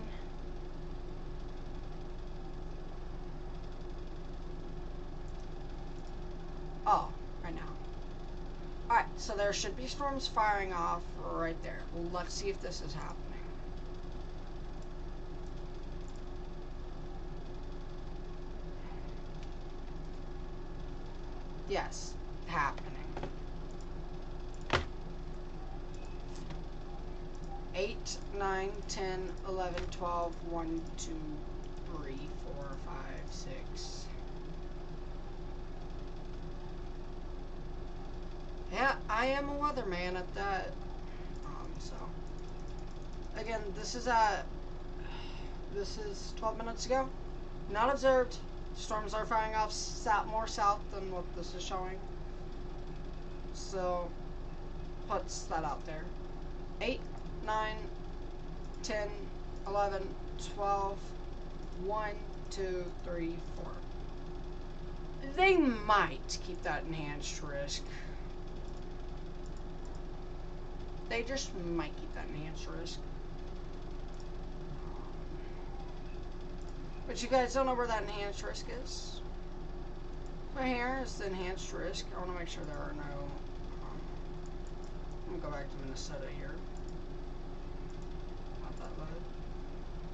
Oh, right now. Alright, so there should be storms firing off right there. Let's see if this is happening. Yes, happening. 8, 9, 10, 11, 12, 1, 2, 3, 4, 5, 6. Yeah, I am a weatherman at that. So, again, this is 12 minutes ago. Not observed. Storms are firing off more south than what this is showing. So, puts that out there. 8, 9, 10, 11, 12, 1, 2, 3, 4. They might keep that enhanced risk. They just might keep that enhanced risk. But you guys don't know where that enhanced risk is? Right here is the enhanced risk. I want to make sure there are no... I'm going to go back to Minnesota here. Not that load.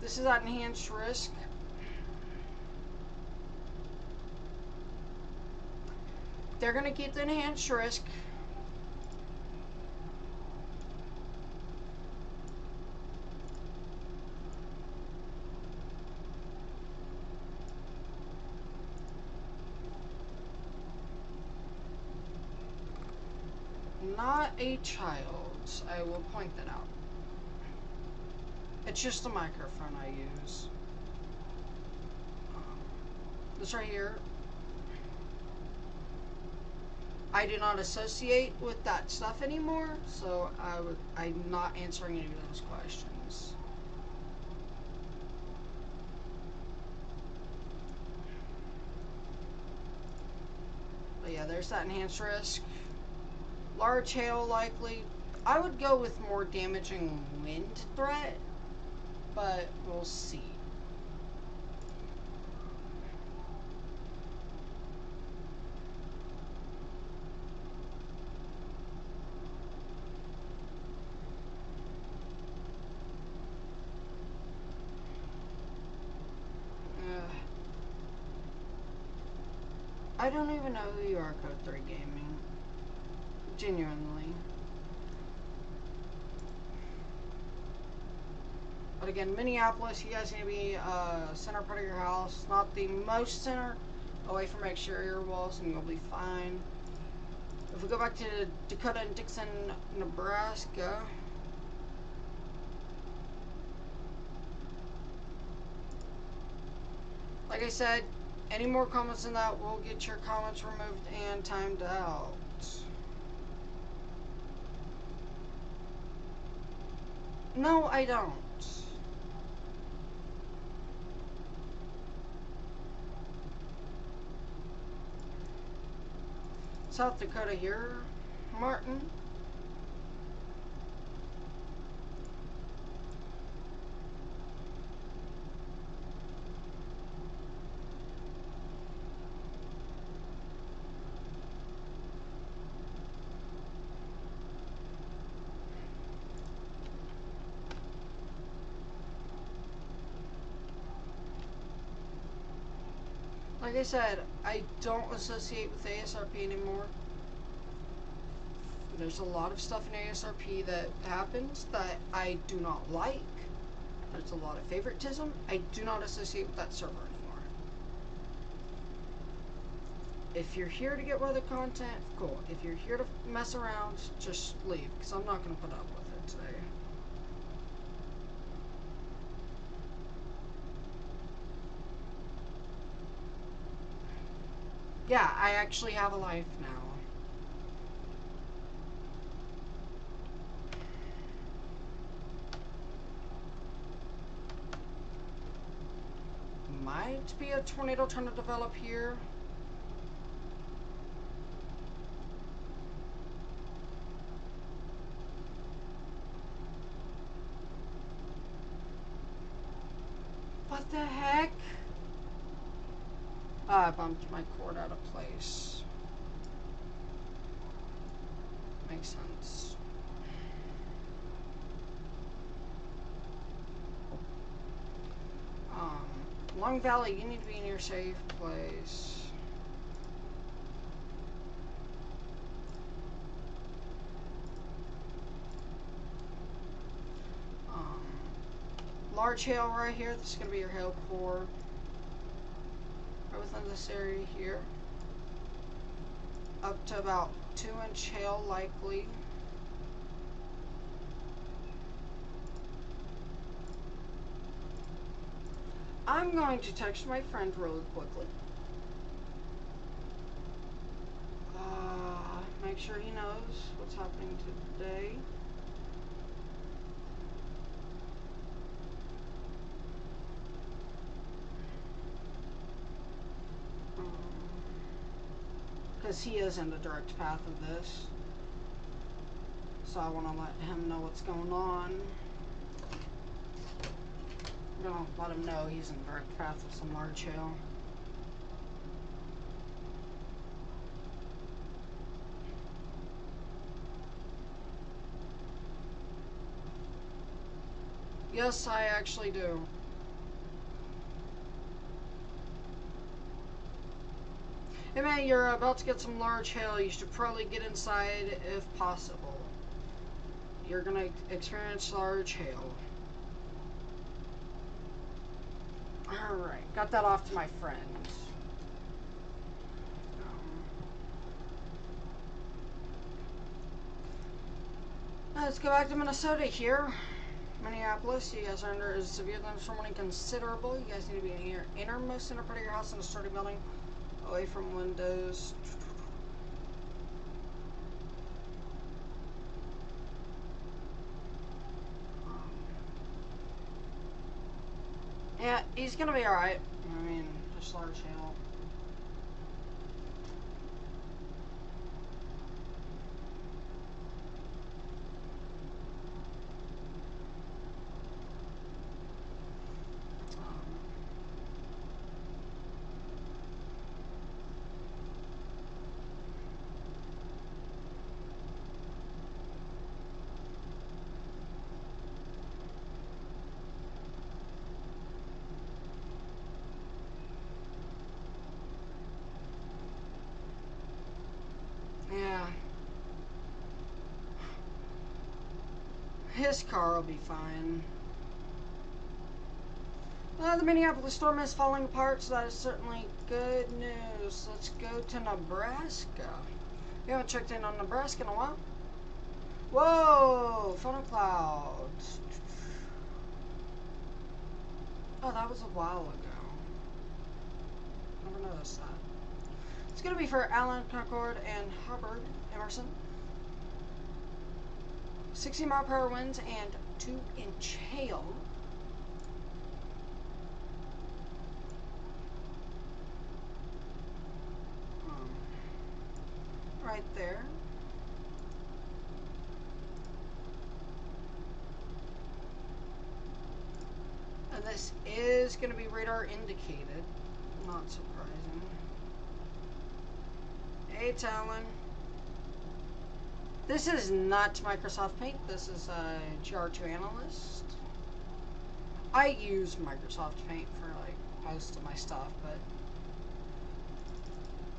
This is that enhanced risk. They're going to keep the enhanced risk. Not a child. I will point that out. It's just the microphone I use. This right here. I do not associate with that stuff anymore, so I'm not answering any of those questions. But yeah, there's that enhanced risk. Large hail likely. I would go with more damaging wind threat, but we'll see. I don't even know who you are, Code 3 Gaming. Genuinely. But again, Minneapolis, you guys need to be center part of your house. Not the most center, away from exterior walls, and you'll be fine. If we go back to Dakota and Nebraska. Like I said, any more comments than that will get your comments removed and timed out. No, I don't. South Dakota here, Martin. Like I said, I don't associate with ASRP anymore. There's a lot of stuff in ASRP that happens that I do not like. There's a lot of favoritism. I do not associate with that server anymore. If you're here to get weather content, cool. If you're here to mess around, just leave, because I'm not going to put up with it today. Yeah, I actually have a life now. Might be a tornado trying to develop here. What the heck? I bumped my cord out of place. Makes sense. Long Valley, you need to be in your safe place. Large hail right here. This is going to be your hail core. Right within this area here. Up to about 2-inch hail likely. I'm going to text my friend really quickly. Make sure he knows what's happening today. Because he is in the direct path of this. So I want to let him know what's going on. I'm going to let him know he's in the direct path of some large hail. Yes, I actually do. Hey man, you're about to get some large hail. You should probably get inside if possible. You're gonna experience large hail. Alright, got that off to my friend. Let's go back to Minnesota here. Minneapolis, you guys are under a severe thunderstorm warning considerable. You guys need to be in your innermost center part of your house in a sturdy building, away from windows. Yeah, he's gonna be alright. I mean, just large hail. his car will be fine. The Minneapolis storm is falling apart, so that is certainly good news. Let's go to Nebraska. We haven't checked in on Nebraska in a while. Whoa! Funnel clouds. Oh, that was a while ago. Never noticed that. It's going to be for Allen, Concord, and Hubbard, Emerson. 60-mile-per-hour winds and 2-inch hail. Right there. And this is going to be radar indicated. Not surprising. Hey, Talon. This is not Microsoft Paint. This is a GR2 Analyst. I use Microsoft Paint for like most of my stuff, but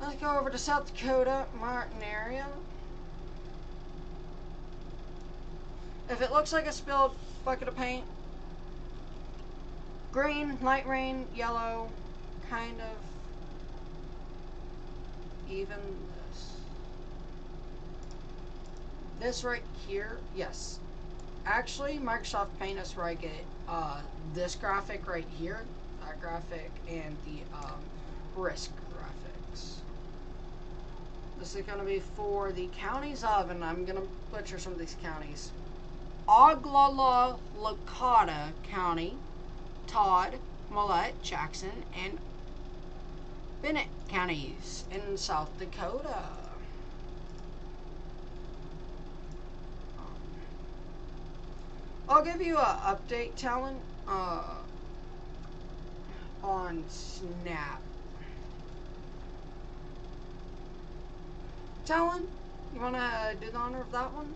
let's go over to South Dakota, Martin area. If it looks like a spilled bucket of paint, green, light rain, yellow, kind of even this. This right here, yes. Actually, Microsoft Paint is where I get this graphic right here, that graphic, and the risk graphics. This is going to be for the counties of, and I'm going to butcher some of these counties. Oglala, Lakota County, Todd, Millette, Jackson, and Bennett counties in South Dakota. I'll give you an update, Talon, on Snap. Talon, you want to do the honor of that one?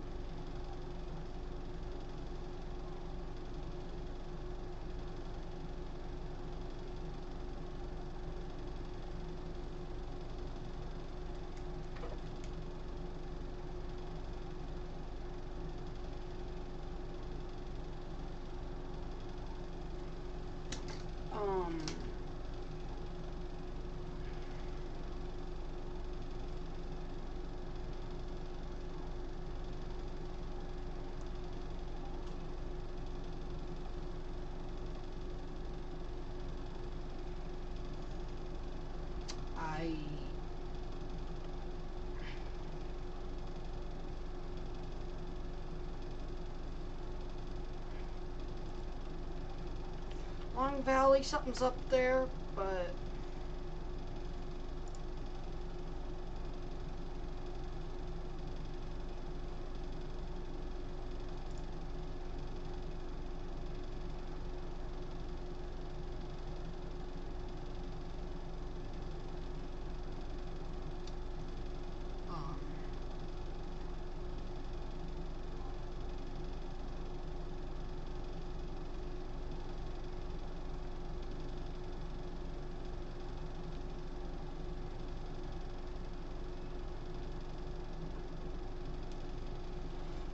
Long Valley, something's up there, but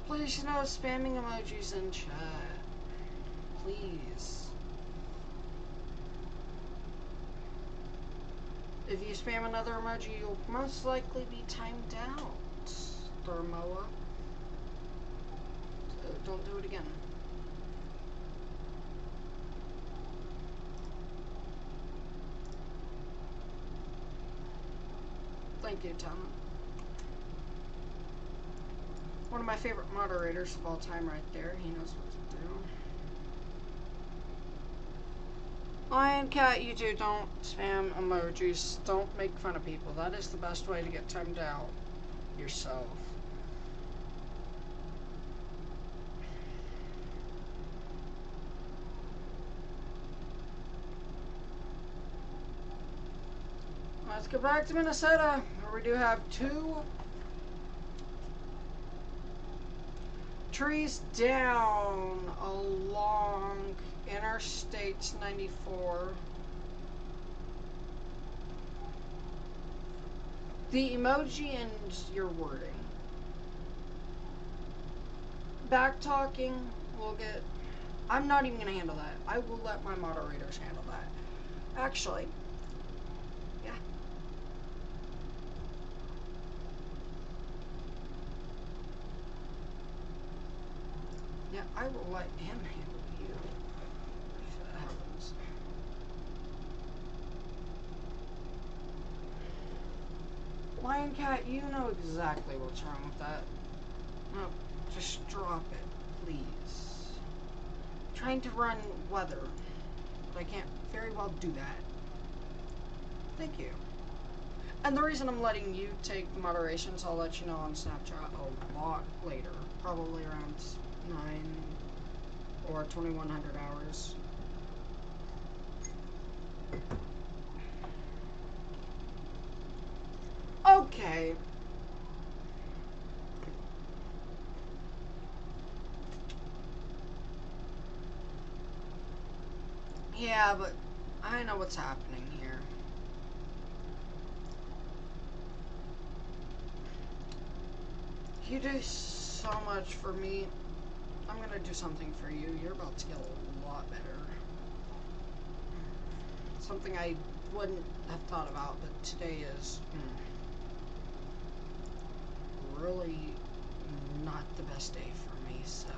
please no spamming emojis in chat. Please. If you spam another emoji, you'll most likely be timed out, Thermoa. So don't do it again. Thank you, Tom. One of my favorite moderators of all time right there. He knows what to do. Lion Cat, you two, don't spam emojis. Don't make fun of people. That is the best way to get timed out yourself. Let's go back to Minnesota, where we do have 2 trees down along Interstate 94. The emoji and your wording. Back talking we'll get... I'm not even going to handle that. I will let my moderators handle that. Actually, yeah. Yeah, I will let him handle you if that happens. Lion Cat, you know exactly what's wrong with that. No, just drop it, please. I'm trying to run weather, but I can't very well do that. Thank you. And the reason I'm letting you take moderations, I'll let you know on Snapchat a lot later. Probably around 9 or 2100 hours. Okay. Yeah, but I know what's happening here. You do so much for me. I'm gonna do something for you. You're about to get a lot better. Something I wouldn't have thought about, but today is really not the best day for me, so...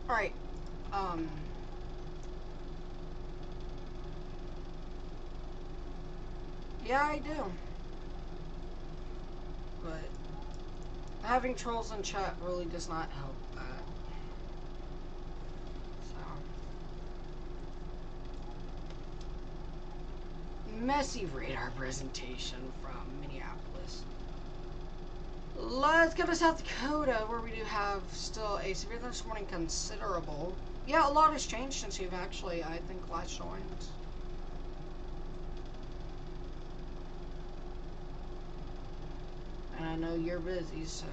Alright, yeah, I do. But having trolls in chat really does not help that. So, messy radar presentation from Minneapolis. Let's go to South Dakota, where we do have still a severe thunderstorm considerable. Yeah, a lot has changed since you've actually, I think, last joined. And I know you're busy, so...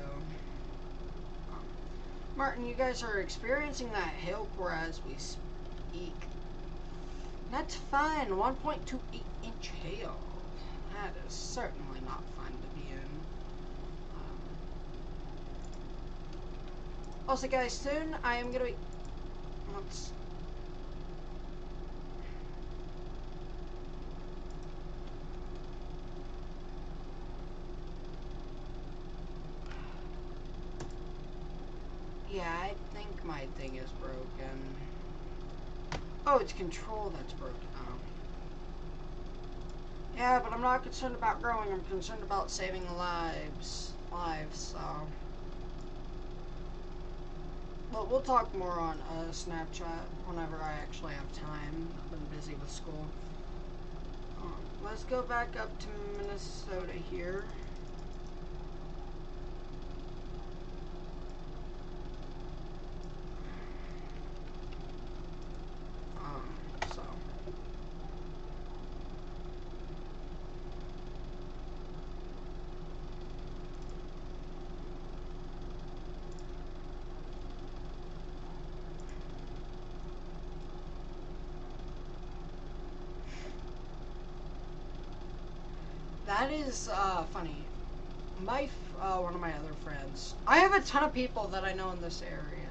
Martin, you guys are experiencing that hail core as we speak. That's fun. 1.28 inch hail. That is certainly not fun to be in. Also, guys, soon I am gonna be... Let's... Yeah, I think my thing is broken. Oh, it's control that's broken. Oh. Yeah, but I'm not concerned about growing. I'm concerned about saving lives, so... But we'll talk more on Snapchat whenever I actually have time. I've been busy with school. Let's go back up to Minnesota here. So. That is funny. One of my other friends. I have a ton of people that I know in this area.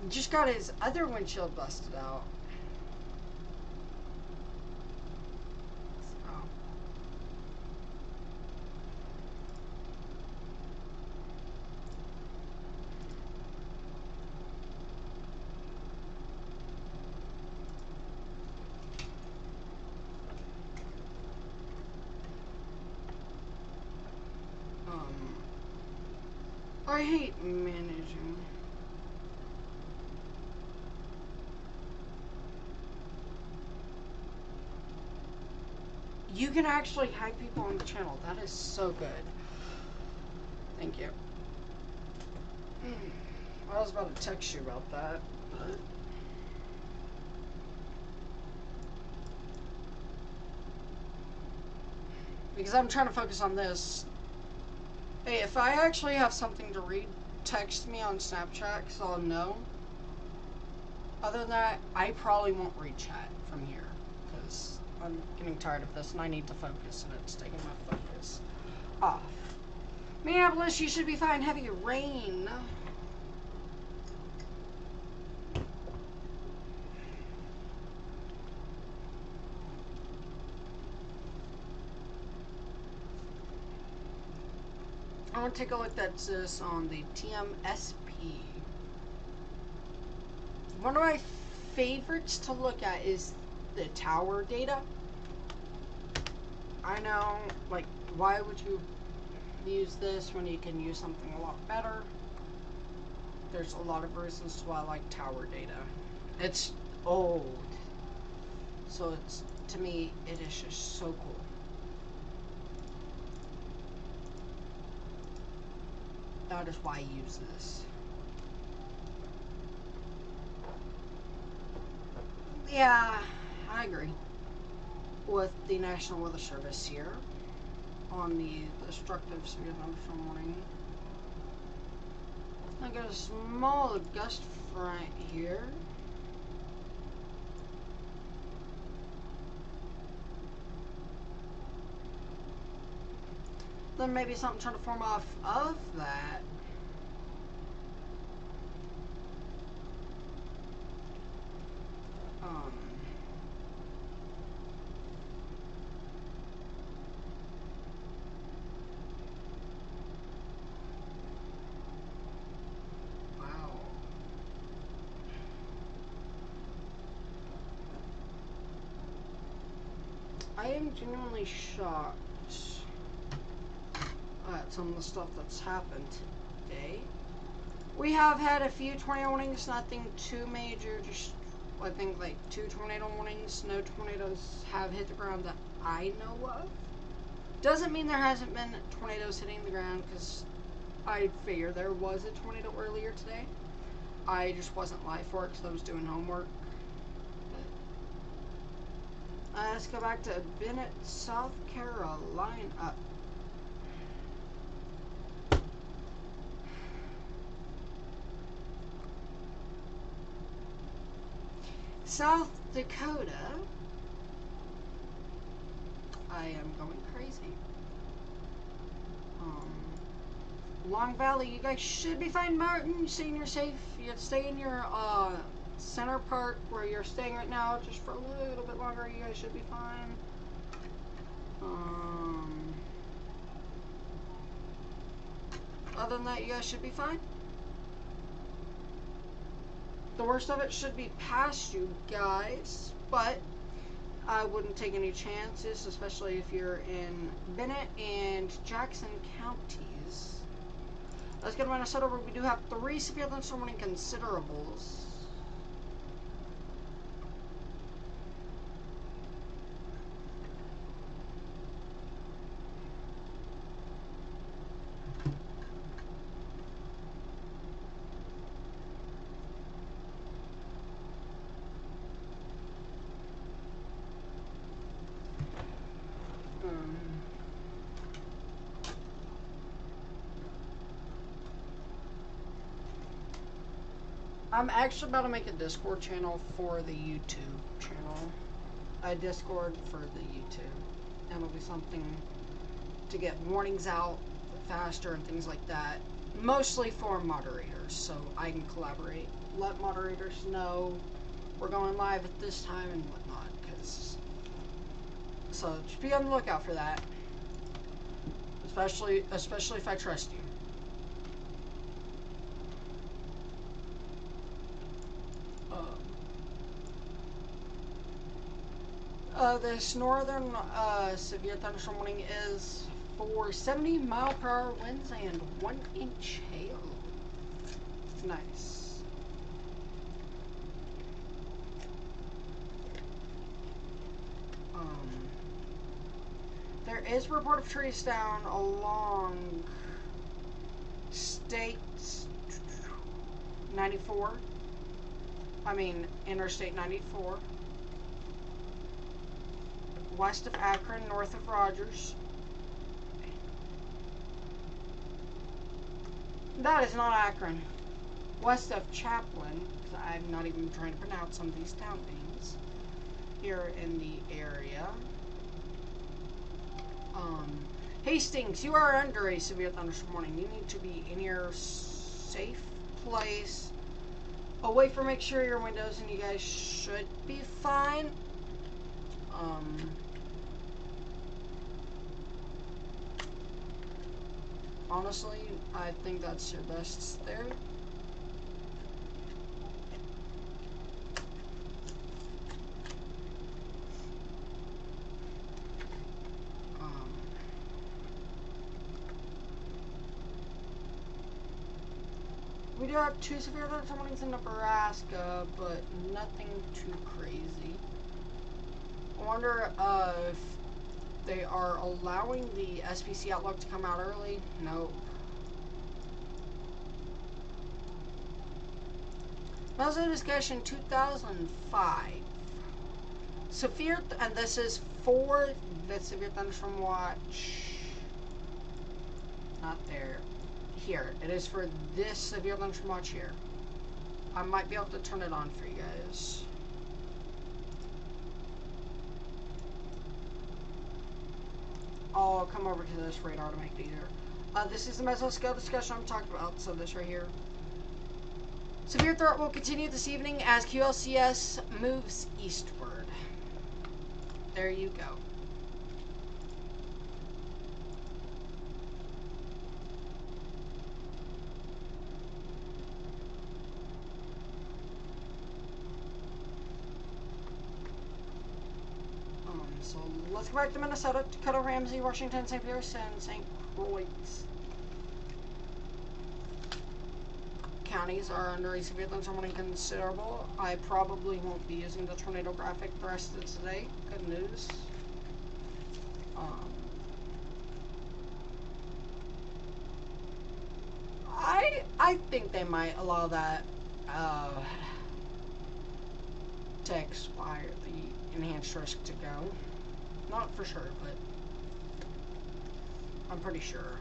Just got his other windshield busted out. I hate managing. You can actually hack people on the channel. That is so good. Thank you. I was about to text you about that, but... because I'm trying to focus on this. Hey, if I actually have something to read, text me on Snapchat, because I'll know. Other than that, I probably won't read chat from here, because I'm getting tired of this, and I need to focus, and it's taking my focus off. Minneapolis, you should be fine. Heavy rain. I want to take a look at this on the TMSP. One of my favorites to look at is the tower data. I know, like, why would you use this when you can use something a lot better? There's a lot of reasons why I like tower data. It's old, so it's, to me, it is just so cool. That is why I use this. Yeah, I agree with the National Weather Service here on the destructive severe thunderstorm warning. I got a small gust front here. Then maybe something trying to form off of that. Wow. I am genuinely shocked at some of the stuff that's happened today. We have had a few tornado warnings, nothing too major, just I think like 2 tornado warnings. No tornadoes have hit the ground that I know of. Doesn't mean there hasn't been tornadoes hitting the ground, because I figure there was a tornado earlier today. I just wasn't live for it because I was doing homework. Let's go back to Bennett, South Carolina. South Dakota. I am going crazy. Long Valley, you guys should be fine. Martin, saying you're safe. You have to stay in your center part where you're staying right now just for a little bit longer. You guys should be fine. Other than that, you guys should be fine. The worst of it should be past you guys, but I wouldn't take any chances, especially if you're in Bennett and Jackson counties. Let's get to Minnesota, where we do have 3 severe thunderstorm warning considerables. I'm actually about to make a Discord channel for the YouTube channel. A Discord for the YouTube. And it'll be something to get warnings out faster and things like that. Mostly for moderators, so I can collaborate. Let moderators know we're going live at this time and whatnot. So just be on the lookout for that. Especially if I trust you. This northern severe thunderstorm warning is for 70-mile-per-hour winds and 1-inch hail. Nice. There is a report of trees down along State 94. I mean, Interstate 94. West of Akron, north of Rogers. That is not Akron. West of Chaplin, because I'm not even trying to pronounce some of these town names. Here in the area. Hastings, you are under a severe thunderstorm warning. You need to be in your safe place. Away from, make sure your windows, and you guys should be fine. Honestly, I think that's your best there. We do have 2 severe thunderstorm warnings in Nebraska, but nothing too crazy. I wonder if they are allowing the SPC outlook to come out early. Nope. Mesoscale discussion 2005. Severe, and this is for the severe thunderstorm watch. Not there. Here. It is for this severe thunderstorm watch here. I might be able to turn it on for you guys. I'll come over to this radar to make it easier. This is the mesoscale discussion I'm talking about, so this right here. Severe threat will continue this evening as QLCS moves eastward. There you go. So let's go back to Minnesota, Dakota, Ramsey, Washington, St. Louis, and St. Croix. Counties are under a severe thunderstorm warning considerable. I probably won't be using the tornado graphic the rest of today. Good news. I think they might allow that to expire, the enhanced risk to go. Not for sure, but I'm pretty sure.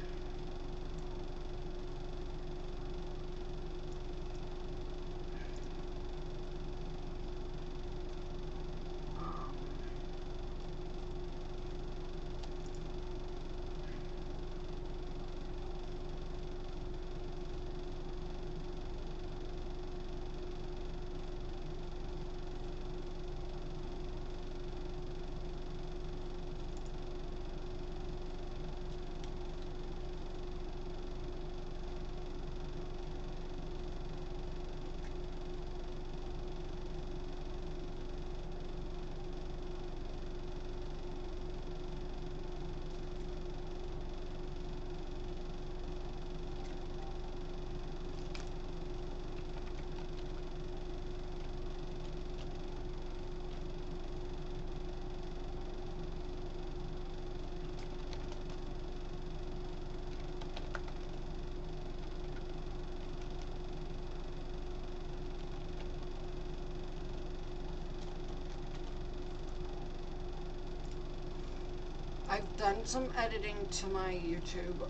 I've done some editing to my YouTube.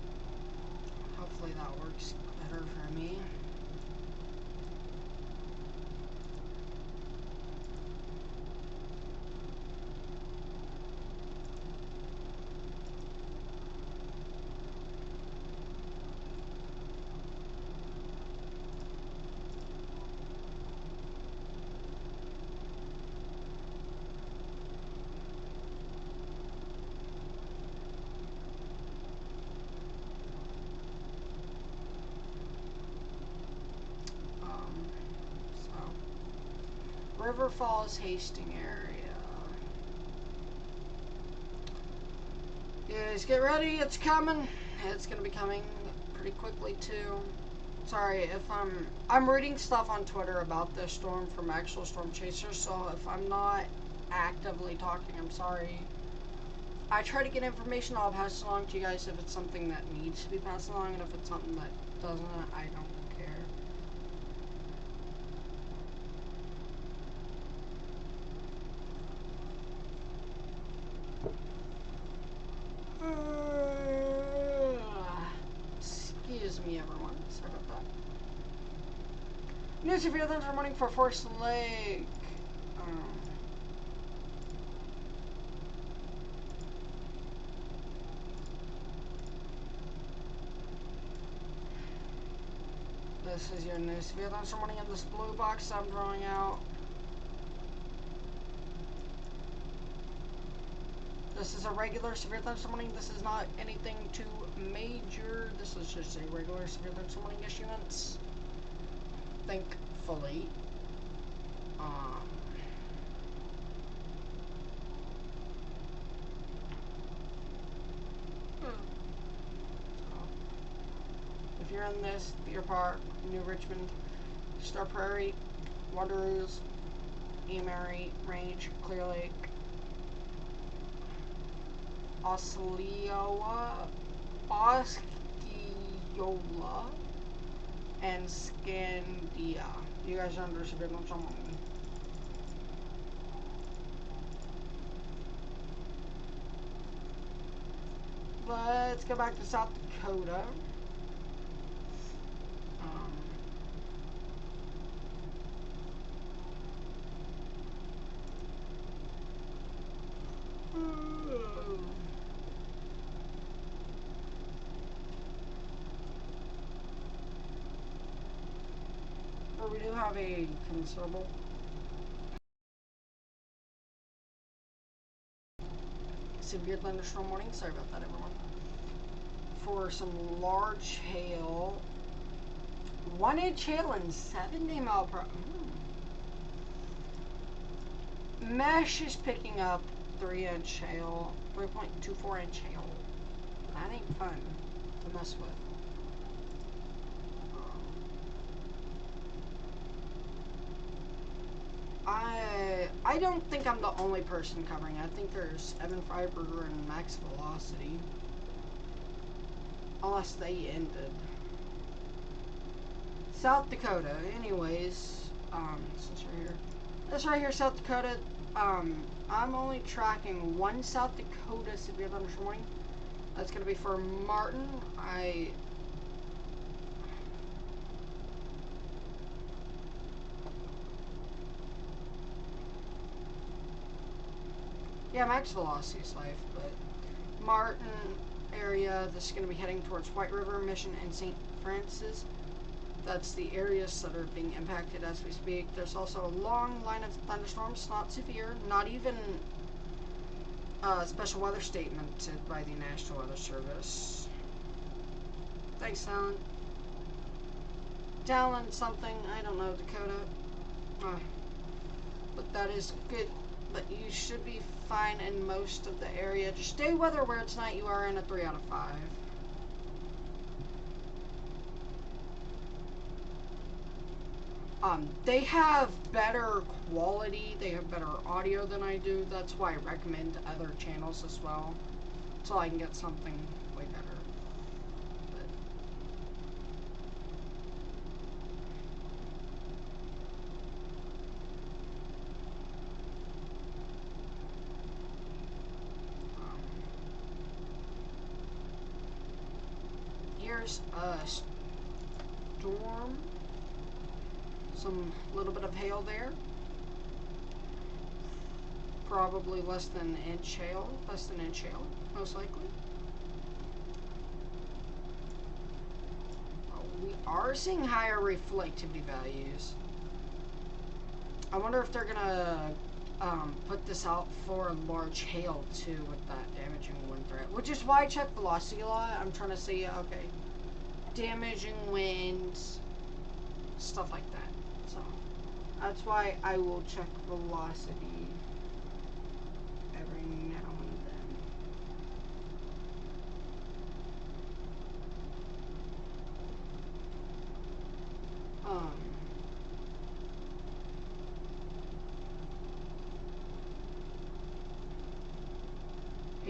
Hopefully that works better for me. River Falls, Hastings area. Guys, get ready. It's coming. It's gonna be coming pretty quickly too. Sorry if I'm reading stuff on Twitter about this storm from actual storm chasers. So if I'm not actively talking, I'm sorry. I try to get information. I'll pass it along to you guys if it's something that needs to be passed along, and if it's something that doesn't, I don't care. Excuse me, everyone. Sorry about that. New severe thunderstorm warning for Forest Lake. This is your new severe thunderstorm warning in this blue box I'm drawing out. This is a regular severe thunderstorm warning. This is not anything too major. This is just a regular severe thunderstorm warning issuance. Thankfully. If you're in this, Deer Park, New Richmond, Star Prairie, Waterroos, Emery, Range, Clear Lake, Osceola, and Scandia. You guys are under severe thunderstorm warning. Let's go back to South Dakota. We do have a considerable severe thunderstorm warning. Sorry about that, everyone. For some large hail, 1-inch hail and 70 mile per hour. Mesh is picking up 3-inch hail, 3.24-inch hail. That ain't fun to mess with. I don't think I'm the only person covering. I think there's Evan Freiberger and Max Velocity. Unless they ended. South Dakota. Anyways, since we're here. This right here, South Dakota. I'm only tracking one South Dakota severe thunderstorm warning. That's gonna be for Martin. Yeah, max velocity is life, but Martin area, this is going to be heading towards White River, Mission, and St. Francis. That's the areas that are being impacted as we speak. There's also a long line of thunderstorms, not severe, not even special weather statement by the National Weather Service. Thanks, Talon. Talon something, I don't know, Dakota. But that is good. But you should be fine in most of the area. Just stay weather where it's night. You are in a 3 out of 5. They have better quality. They have better audio than I do. That's why I recommend other channels as well, so I can get something way better. Here's a storm. Some little bit of hail there. Probably less than an inch hail. Less than an inch hail, most likely. We are seeing higher reflectivity values. I wonder if they're gonna put this out for large hail too with that damaging wind threat, which is why I check velocity a lot. I'm trying to see, okay, damaging winds, stuff like that. So that's why I will check velocity every now and then.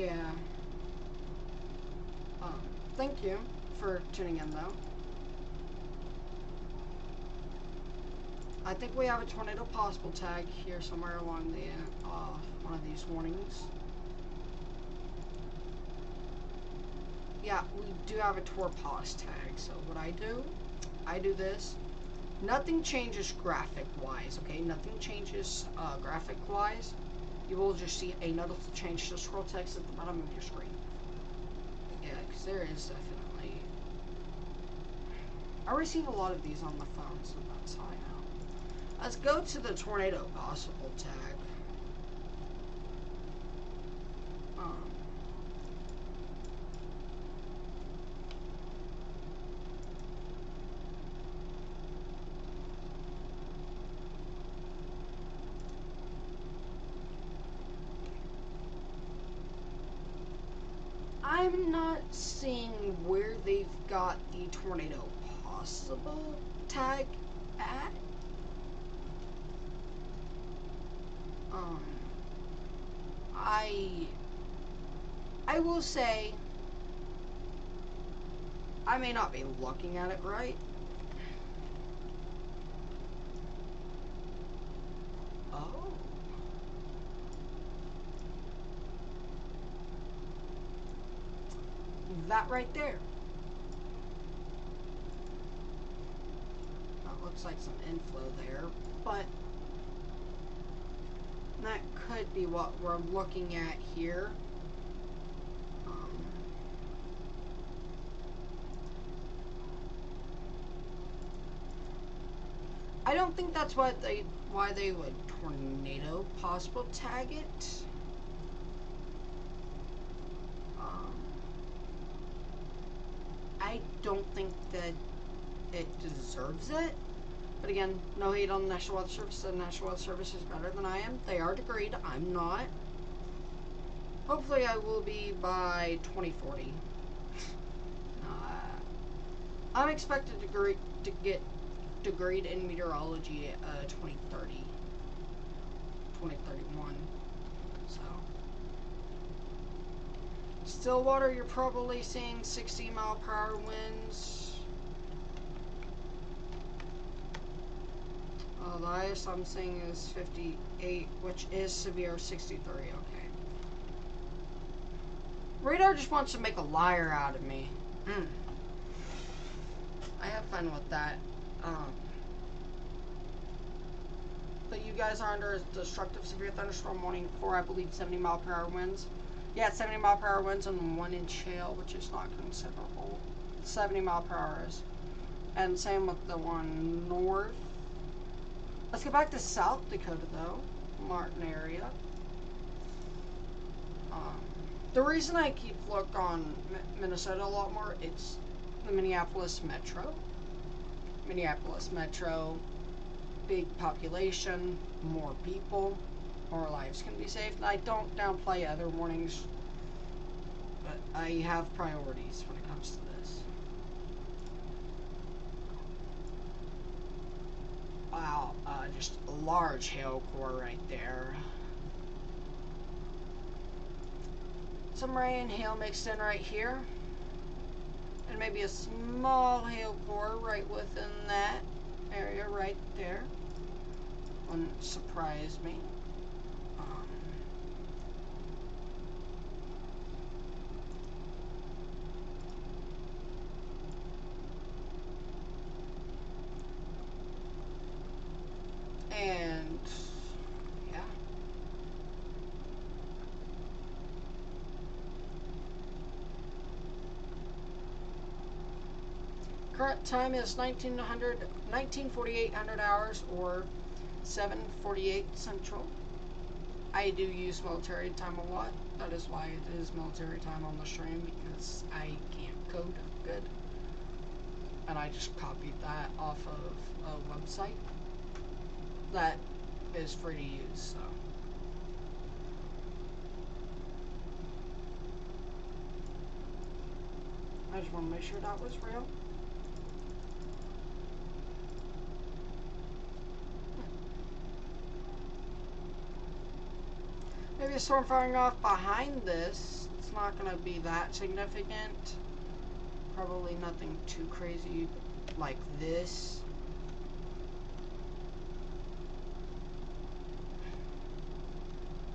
Yeah. Thank you for tuning in, though. I think we have a tornado possible tag here somewhere along the one of these warnings. Yeah, we do have a torpos tag. So what I do this. Nothing changes graphic-wise, okay? Nothing changes graphic-wise. You will just see a notice change to scroll text at the bottom of your screen. Yeah, because there is definitely... I receive a lot of these on the phone, so that's how I know. Let's go to the tornado possible tag. I'm not seeing where they've got the tornado possible tag at. I will say I may not be looking at it right. Oh. That right there. That looks like some inflow there, but that could be what we're looking at here. I don't think that's why they would tornado possible tag it. I don't think that it deserves it. But again, no hate on the National Weather Service. The National Weather Service is better than I am. They are degreed. I'm not. Hopefully I will be by 2040. I'm expected to get degreed in meteorology at 2030. 2031. So. Stillwater, you're probably seeing 60-mile-per-hour winds. The highest I'm seeing is 58, which is severe 63. Okay. Radar just wants to make a liar out of me. I have fun with that. But you guys are under a destructive severe thunderstorm warning for, I believe, 70-mile-per-hour winds. Yeah, 70-mile-per-hour winds and 1-inch hail, which is not considerable. 70-mile-per-hour is. And same with the one north. Let's get back to South Dakota, though. Martin area. The reason I keep look on Minnesota a lot more, it's the Minneapolis Metro. Minneapolis Metro, big population, more people, more lives can be saved. And I don't downplay other warnings, but I have priorities when it comes to this. Wow, just a large hail core right there. Some rain, hail mixed in right here. And maybe a small hail core right within that area right there. Wouldn't surprise me. And yeah. Current time is 194800 hours, or 7:48 Central. I do use military time a lot. That is why it is military time on the stream, because I can't code good. And I just copied that off of a website that is free to use, so. I just want to make sure that was real. Maybe a storm firing off behind this It's not going to be that significant. Probably nothing too crazy like this.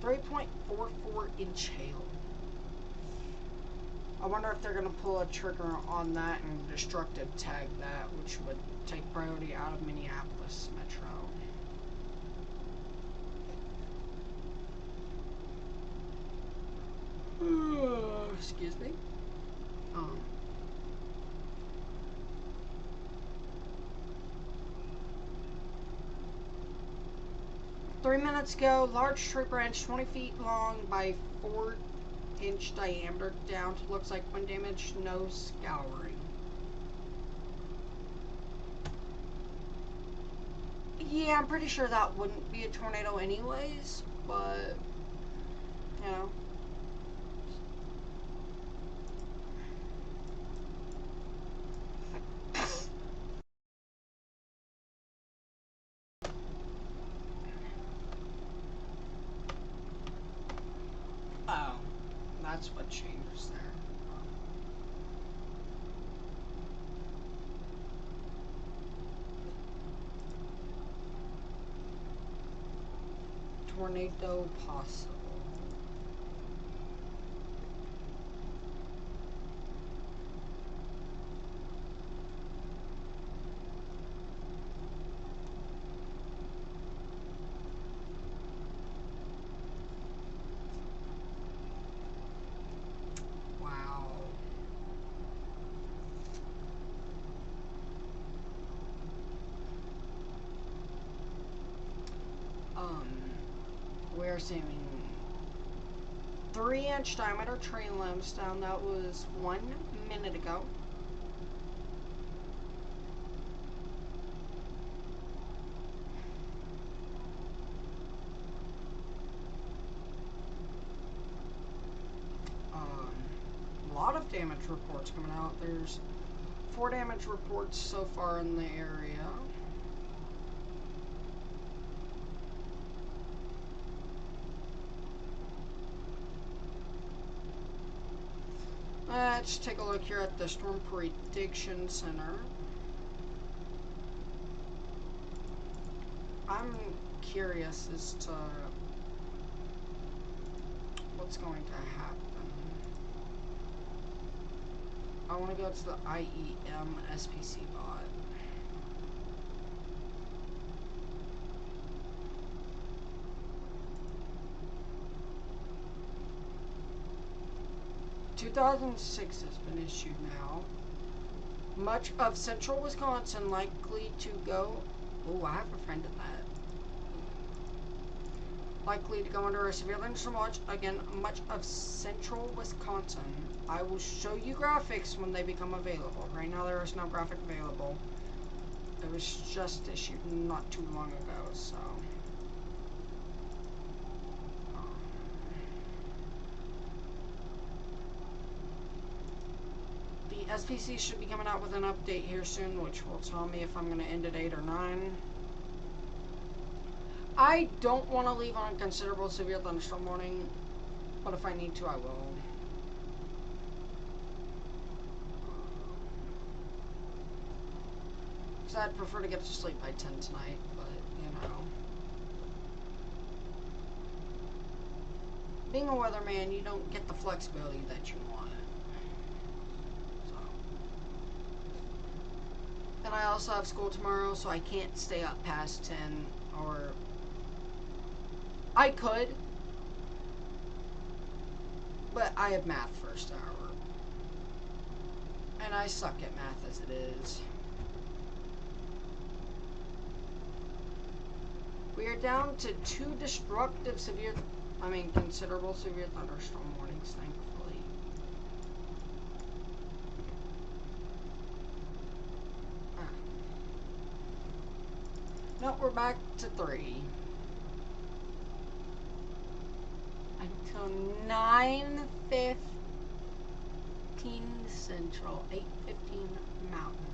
.44-inch hail. I wonder if they're going to pull a trigger on that and destructive tag that, which would take priority out of Minneapolis Metro. Excuse me. 3 minutes ago, large tree branch 20 feet long by 4-inch diameter down to looks like wind damage, no scouring. Yeah, I'm pretty sure that wouldn't be a tornado anyways, but, you know. Oh, that's what changes there. Tornado possible. Wow. We're seeing 3-inch diameter tree limbs down. That was 1 minute ago. A lot of damage reports coming out. There's 4 damage reports so far in the area. Let's take a look here at the Storm Prediction Center. I'm curious as to what's going to happen. I want to go to the IEM SPC bot. .2006 has been issued now. Much of central Wisconsin likely to go. Oh, I have a friend in that. Likely to go under a severe thunderstorm watch. Again, much of central Wisconsin. I will show you graphics when they become available. Right now there is no graphic available. It was just issued not too long ago, so. The SPC should be coming out with an update here soon, which will tell me if I'm going to end at 8 or 9. I don't want to leave on a considerable severe thunderstorm warning, but if I need to, I will. Because I'd prefer to get to sleep by 10 tonight, but, you know. Being a weatherman, you don't get the flexibility that you want. So. And I also have school tomorrow, so I can't stay up past 10 or... I could, but I have math first hour, and I suck at math as it is. We are down to 2 considerable severe thunderstorm warnings, thankfully. No, we're back to 3. Until 9:15 Central, 8:15 Mountain.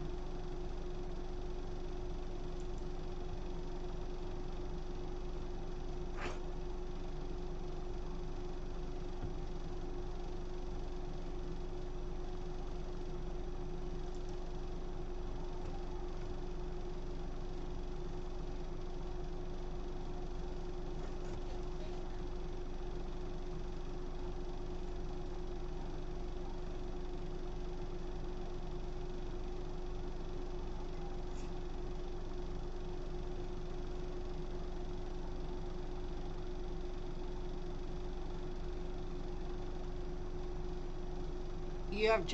you have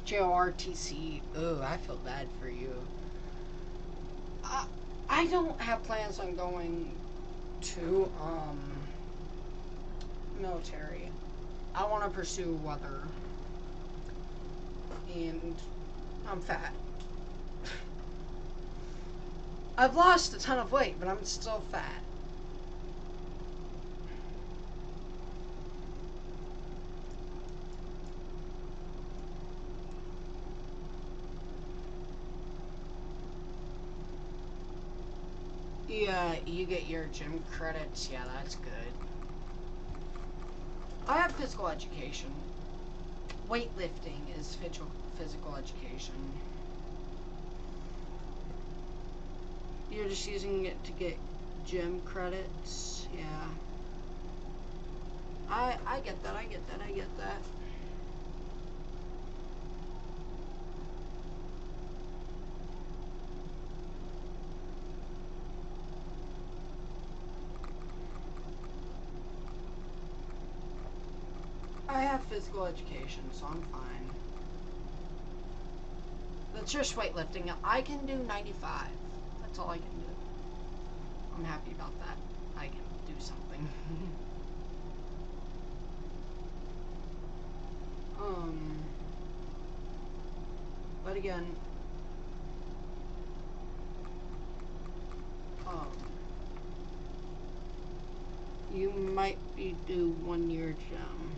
JRTC. Oh, I feel bad for you. I don't have plans on going to military. I want to pursue weather, and I'm fat. I've lost a ton of weight, but I'm still fat. Yeah, you get your gym credits. Yeah, that's good. I have physical education. Weightlifting is physical education. You're just using it to get gym credits. Yeah. I get that. I get that. I get that. I have physical education, so I'm fine. That's just weightlifting. I can do 95. That's all I can do. I'm happy about that. I can do something. But again, you might be due 1 year gym.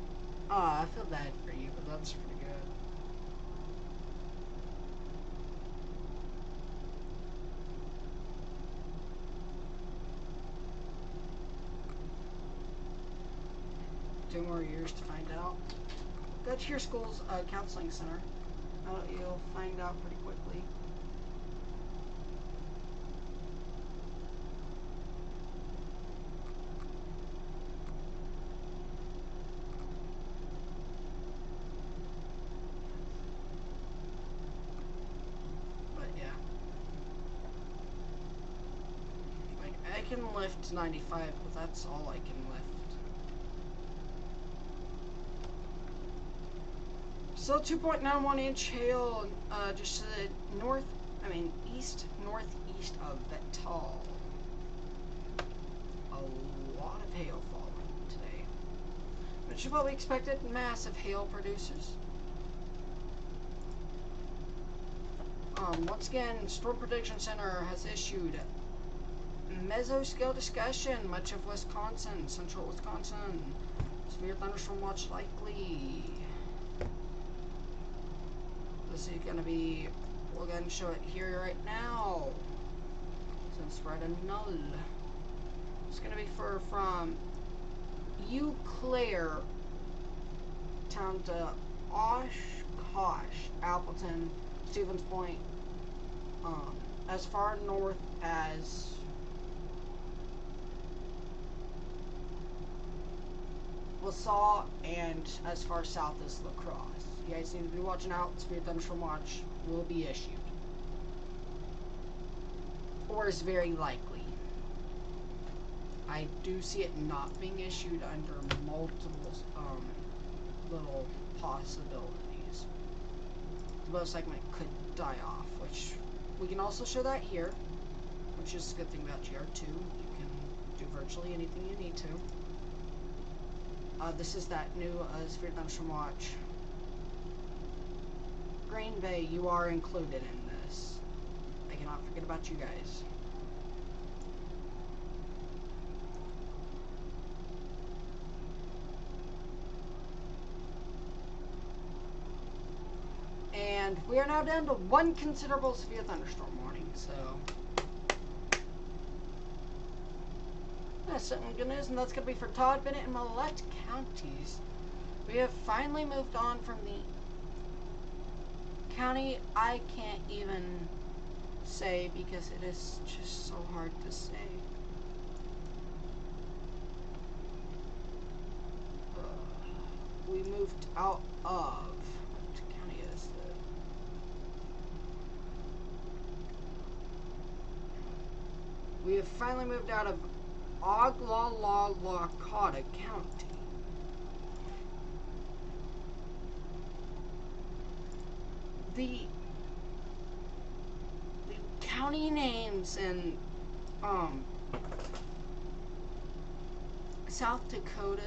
I feel bad for you, but that's pretty good. Two more years to find out. Go to your school's counseling center. You'll find out pretty quickly. But yeah. Like, I can lift 95, but that's all I can lift. So 2.91 inch hail, just to the east northeast of Vettal. A lot of hail falling today, which is what we expected. Massive hail producers. Once again, Storm Prediction Center has issued mesoscale discussion. Much of Wisconsin, central Wisconsin, severe thunderstorm watch likely. This is going to be, we're going to show it here right now, since we're at a null. It's going to be from Eau Claire down to Oshkosh, Appleton, Stevens Point, as far north as LaSalle, and as far south as La Crosse. You guys need to be watching out. Severe thunderstorm watch will be issued, or is very likely. I do see it not being issued under multiple little possibilities. The bow segment could die off, which we can also show that here, which is a good thing about GR2. You can do virtually anything you need to. This is that new severe thunderstorm watch. Green Bay, you are included in this. I cannot forget about you guys. And we are now down to one considerable severe thunderstorm warning, so that's something good news, and that's going to be for Todd, Bennett, and Millette counties. We have finally moved on from the county I can't even say because it is just so hard to say. We moved out of, what county is it? We have finally moved out of Oglalalakota County. the county names in South Dakota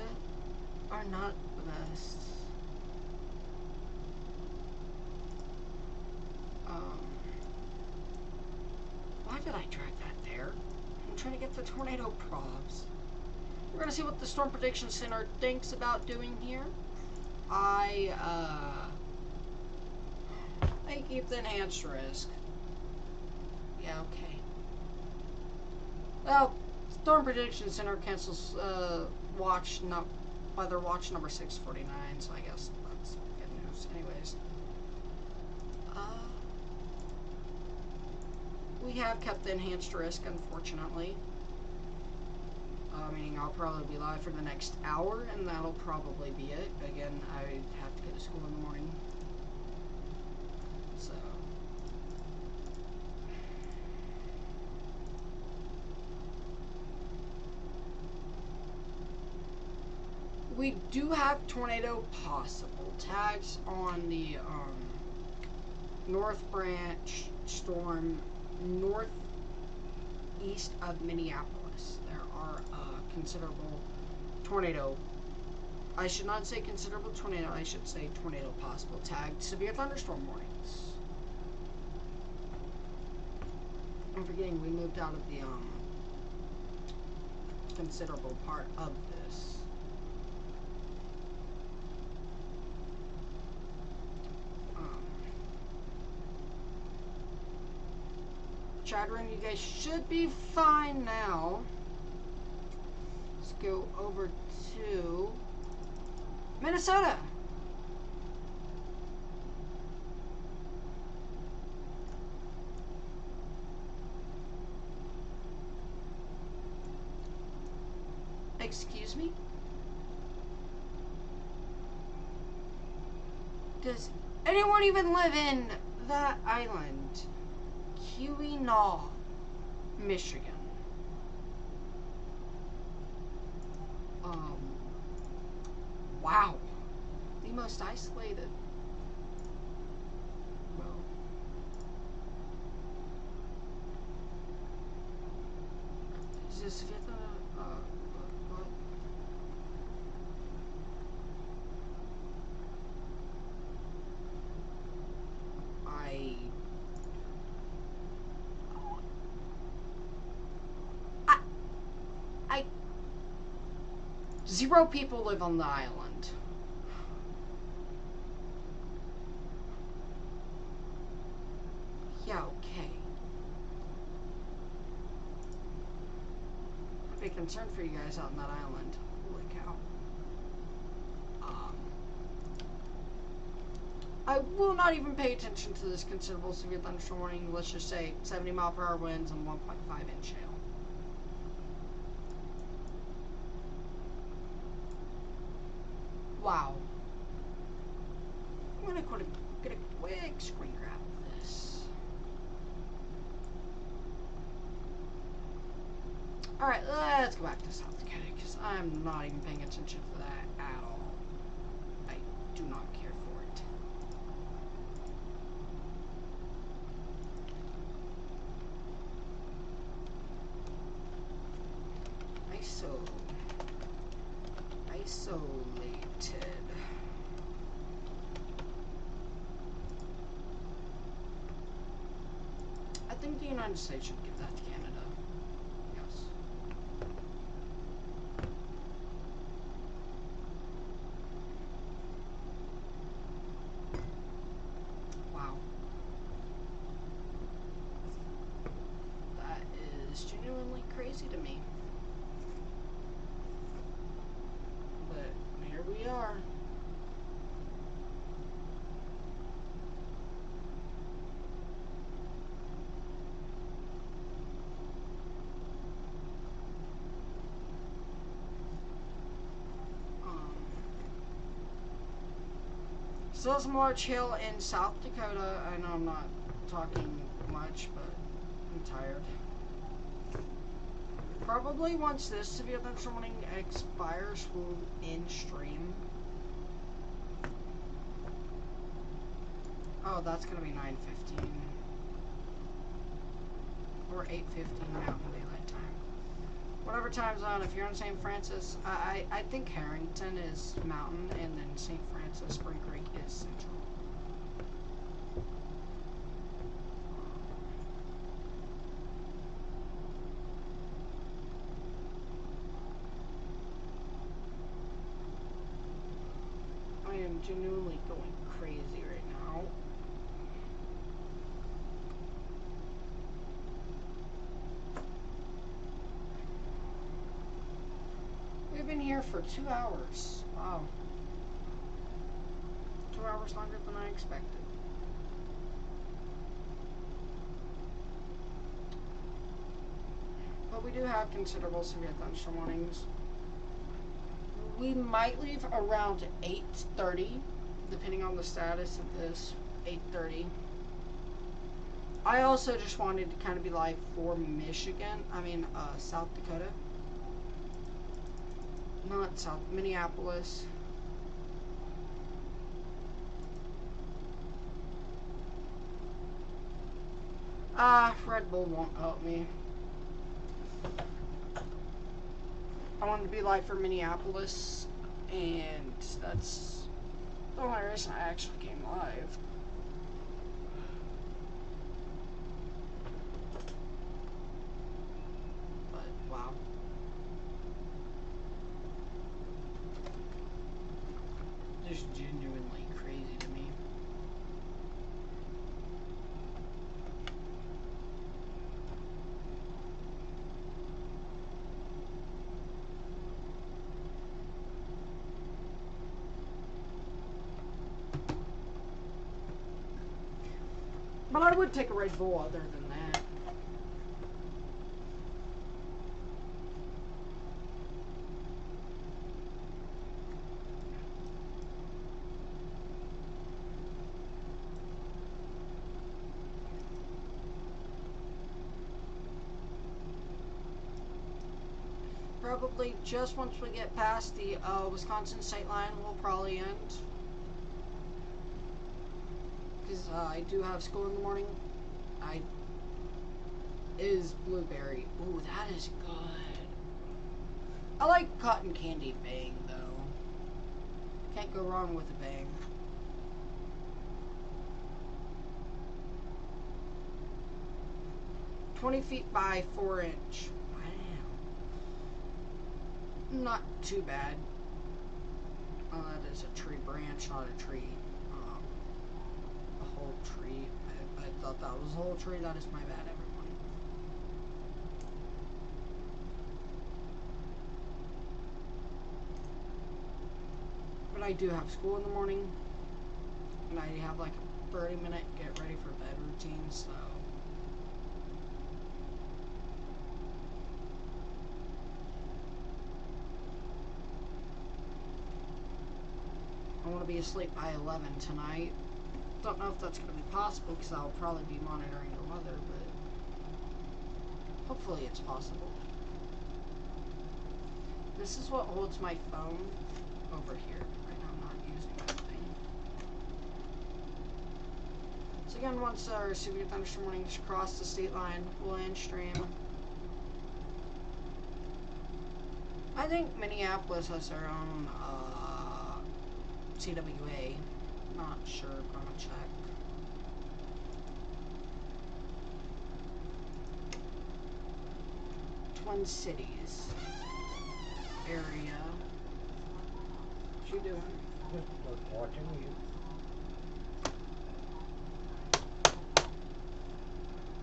are not the best. Why did I drag that there? I'm trying to get the tornado probs. We're gonna see what the Storm Prediction Center thinks about doing here. I keep the enhanced risk. Yeah, okay. Well, Storm Prediction Center cancels weather watch number 649, so I guess that's good news. Anyways, we have kept the enhanced risk, unfortunately. Meaning I'll probably be live for the next hour, and that'll probably be it. Again, I have to go to school in the morning. So. We do have tornado possible tags on the North Branch storm northeast of Minneapolis. There are considerable tornado. I should not say considerable tornado. I should say tornado possible tagged severe thunderstorm warnings. I'm forgetting we moved out of the considerable part of this. Chattering, you guys should be fine now. Let's go over to Minnesota. Excuse me? Does anyone even live in that island? Keweenaw, Michigan. Wow. The most isolated. Well. Is this what? Zero people live on the island. Yeah, okay. I'm a bit concerned for you guys out on that island. Holy cow. I will not even pay attention to this considerable severe thunderstorm warning. Let's just say 70-mile-per-hour winds and 1.5-inch hail. Wow. I'm gonna get a quick screen grab of this. Alright, let's go back to South Dakota, because I'm not even paying attention to that at all. I do not care for it. Isolated. I think the United States should give that to Canada. Yes. Wow. That is genuinely crazy to me. Here we are. Still some large hail in South Dakota. I know I'm not talking much, but I'm tired. Probably once this severe thunderstorm warning expires, we'll end stream. Oh, that's gonna be 9:15 or 8:15 Mountain Daylight Time. Whatever time zone. If you're in St. Francis, I think Harrington is Mountain, and then St. Francis Spring Creek is Central. I am genuinely going crazy right now. We've been here for 2 hours. Wow. 2 hours longer than I expected. But we do have considerable severe thunderstorm warnings. We might leave around 8:30, depending on the status of this. 8:30. I also just wanted to kind of be live for Michigan. South Dakota. Not South, Minneapolis. Red Bull won't help me. I wanted to be live for Minneapolis, and that's the only reason I actually came live. But, wow. Just genuinely crazy to me. But I would take a Red Bull other than that. Probably just once we get past the Wisconsin state line, we'll probably end. Because I do have school in the morning. Is blueberry. Ooh, that is good. I like cotton candy bang, though. Can't go wrong with a bang. "20 feet by 4 inch. Wow. Not too bad. Oh, that is a tree branch, not a tree. A whole tree. I thought that was a whole tree. That is my bad, everyone. But I do have school in the morning, and I have like a 30-minute get ready for bed routine, so. I want to be asleep by 11 tonight. Don't know if that's going to be possible because I'll probably be monitoring the weather, but hopefully it's possible. This is what holds my phone over here. Right now I'm not using that thing. So again, once our severe thunderstorm warnings cross the state line, we'll end stream. I think Minneapolis has their own CWA. Not sure, gonna check. Twin Cities area. What you doing? Just watching you.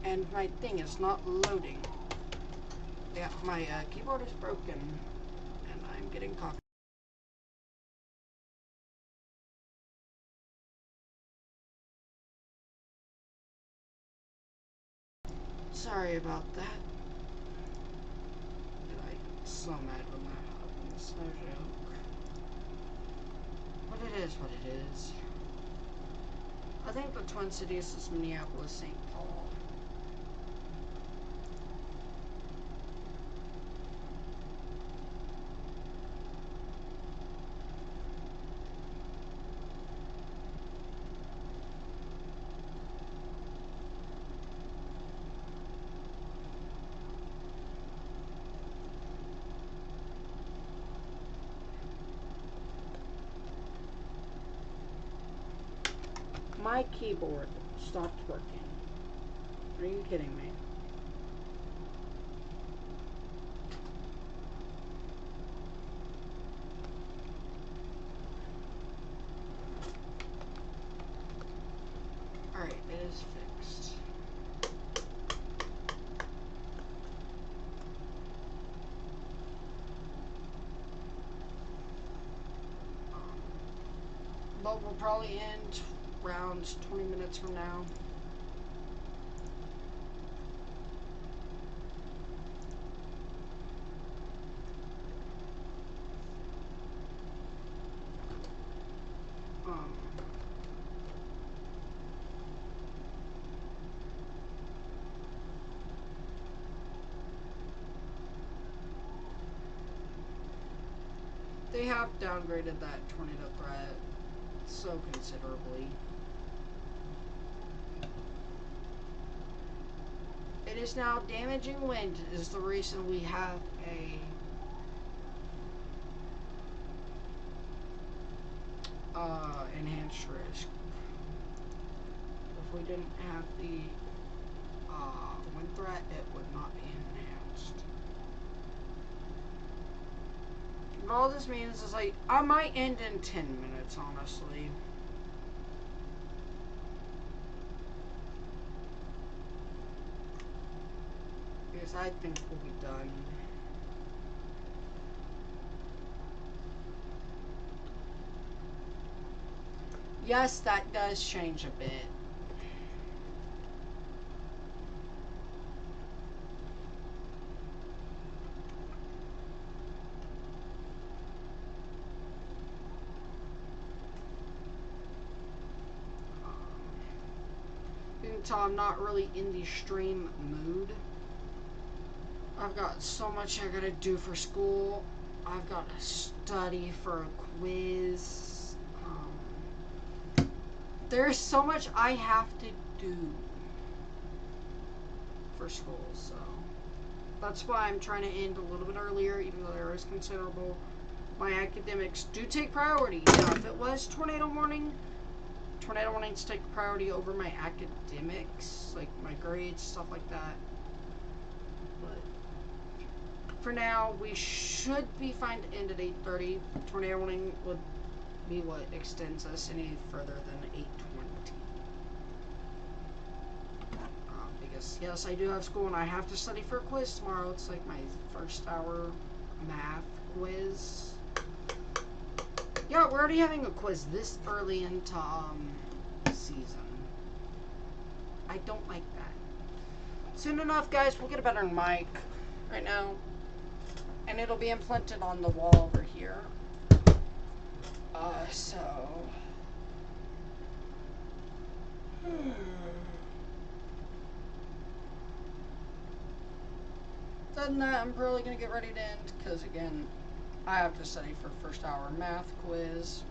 And my thing is not loading. Yeah, my keyboard is broken, and I'm getting coffee. Sorry about that. I'm so mad when that happens. No joke. But it is what it is. I think the Twin Cities is Minneapolis, St. Paul. my keyboard stopped working. Are you kidding me? Alright, it is fixed. But we'll probably end around 20 minutes from now. They have downgraded that tornado threat so considerably. It is now damaging wind is the reason we have a enhanced risk. If we didn't have the wind threat, it would not be enhanced. But all this means is like, I might end in 10 minutes, honestly. Because I think we'll be done. Yes, that does change a bit. You can tell I'm not really in the stream mood. I've got so much I gotta do for school. I've got to study for a quiz. There's so much I have to do for school, so that's why I'm trying to end a little bit earlier, even though there is considerable. My academics do take priority. Now, if it was tornado warnings take priority over my academics, like my grades, stuff like that. But for now, we should be fine to end at 8:30. Tornado warning would be what extends us any further than 8:20. Because yes, I do have school and I have to study for a quiz tomorrow. It's like my first hour math quiz. Yeah, we're already having a quiz this early into season. I don't like that. Soon enough, guys, we'll get a better mic right now, and it'll be implanted on the wall over here. So. Other than that, I'm probably going to get ready to end, because again, I have to study for first hour math quiz.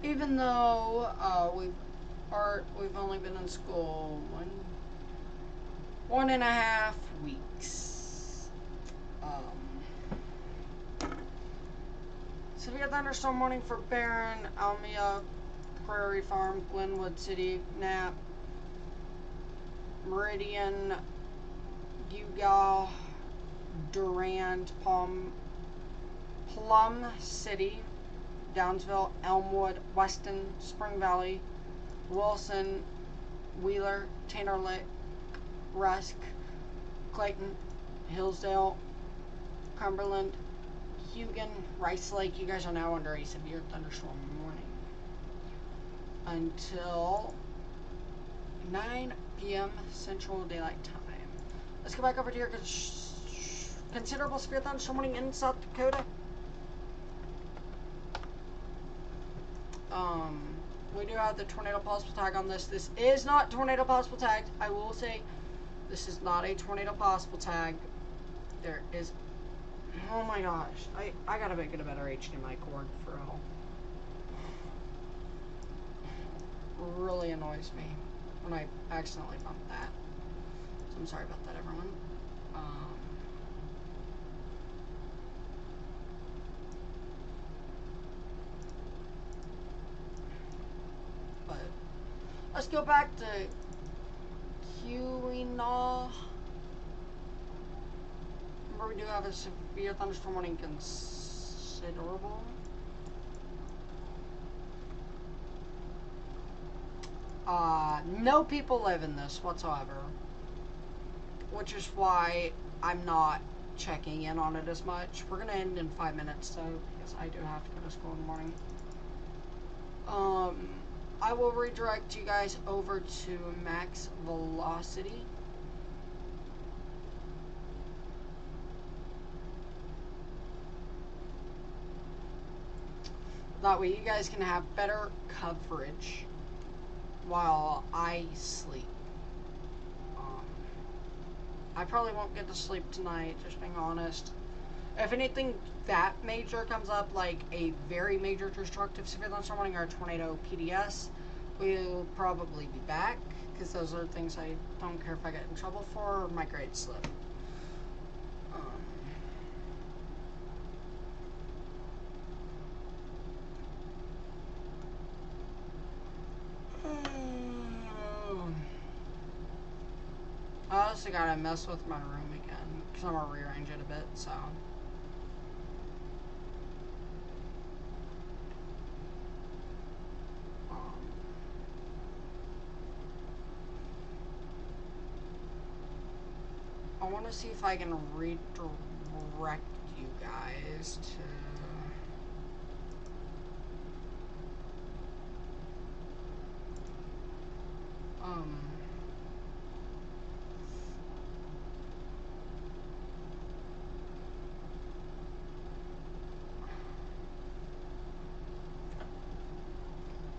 Even though we've only been in school 1.5 weeks. Severe thunderstorm warning for Barron, Almia, Prairie Farm, Glenwood City, Knapp, Meridian, Ugal, Durand, Plum City, Downsville, Elmwood, Weston, Spring Valley, Wilson, Wheeler, Tanner Lick, Rusk, Clayton, Hillsdale, Cumberland, Hugon, Rice Lake. You guys are now under a severe thunderstorm warning until 9 p.m. Central Daylight Time. Let's go back over here because considerable severe thunderstorm warning in South Dakota. We do have the tornado possible tag on this. This is not tornado possible tagged. I will say this is not a tornado possible tag. There is, oh my gosh, I gotta make it a better HDMI cord for real. Really annoys me when I accidentally bump that. So I'm sorry about that, everyone. Let's go back to Keweenaw. Remember, we do have a severe thunderstorm warning considerable. No people live in this whatsoever, which is why I'm not checking in on it as much. We're gonna end in 5 minutes though, because I do have to go to school in the morning. I will redirect you guys over to max velocity. That way you guys can have better coverage while I sleep. I probably won't get to sleep tonight, just being honest. If anything that major comes up, like a very major destructive severe thunderstorm warning or a tornado PDS, we'll probably be back, because those are things I don't care if I get in trouble for or my grades slip. I also gotta mess with my room again, because I'm gonna rearrange it a bit, so. I want to see if I can redirect you guys to...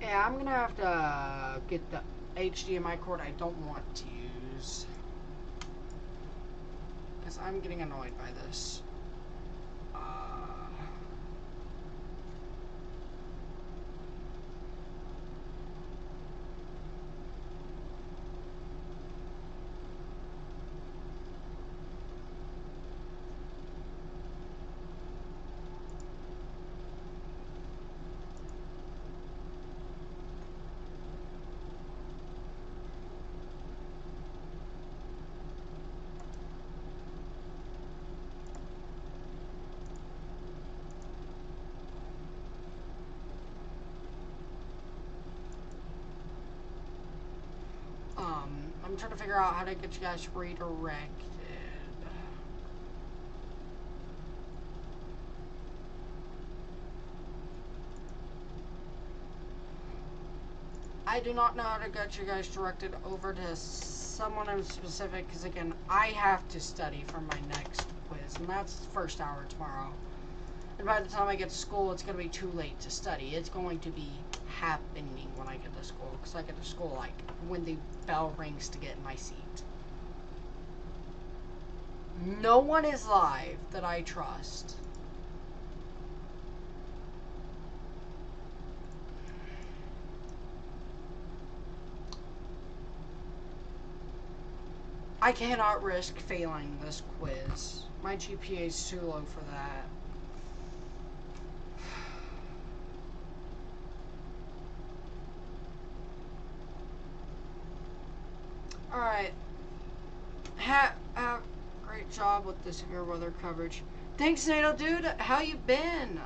Yeah, I'm gonna have to get the HDMI cord I don't want to use, because I'm getting annoyed by this. I'm trying to figure out how to get you guys redirected. I do not know how to get you guys directed over to someone in specific, because again, I have to study for my next quiz, and that's the first hour tomorrow. And by the time I get to school, it's going to be too late to study. It's going to be happening when I get to school, because I get to school like when the bell rings to get in my seat. No one is live that I trust. I cannot risk failing this quiz. My GPA is too low for that. Alright. Great job with the severe weather coverage. Thanks, NATO dude. How you been?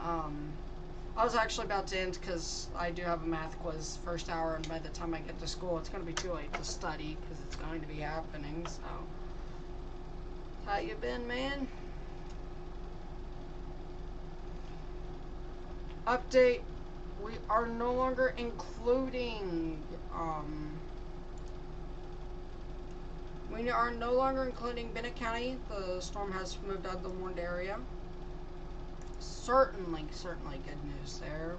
I was actually about to end because I do have a math quiz first hour, and by the time I get to school, it's going to be too late to study because it's going to be happening, so. How you been, man? Update. We are no longer including, we are no longer including Bennett County. The storm has moved out of the warned area. Certainly good news there.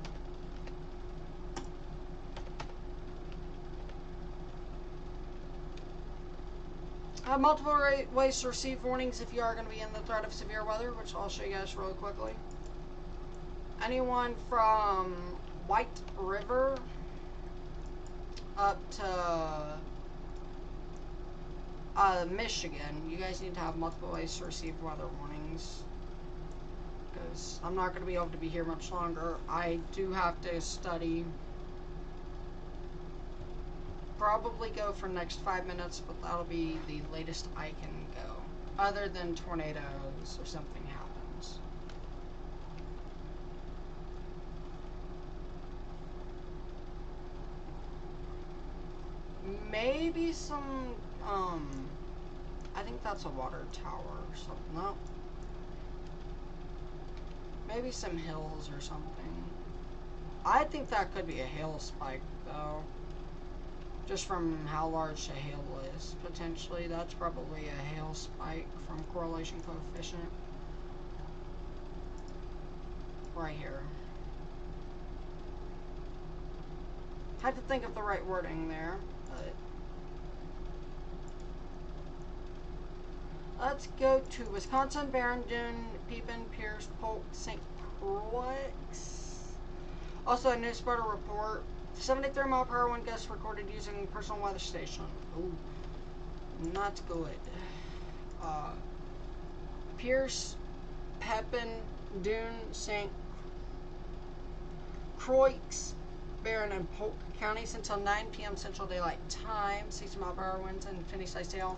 Multiple ways to receive warnings if you are going to be in the threat of severe weather, which I'll show you guys really quickly. Anyone from White River up to Michigan, you guys need to have multiple ways to receive weather warnings, because I'm not going to be able to be here much longer. I do have to study probably go for next 5 minutes, but that'll be the latest I can go. Other than tornadoes or something happens. Maybe some, I think that's a water tower or something. No. Maybe some hills or something. I think that could be a hail spike, though. Just from how large the hail is. Potentially, that's probably a hail spike from correlation coefficient. Right here. Had to think of the right wording there, but... Let's go to Wisconsin, Barron, Dune, Peepin, Pierce, Polk, St. Croix. Also, a new spreader report. 73 mile per hour wind gusts recorded using personal weather station. Ooh, not good. Pierce, Pepin, Dune, St. Croix, Barron, and Polk counties until 9 p.m. Central Daylight Time. 60 mile per hour winds and infinity size hail.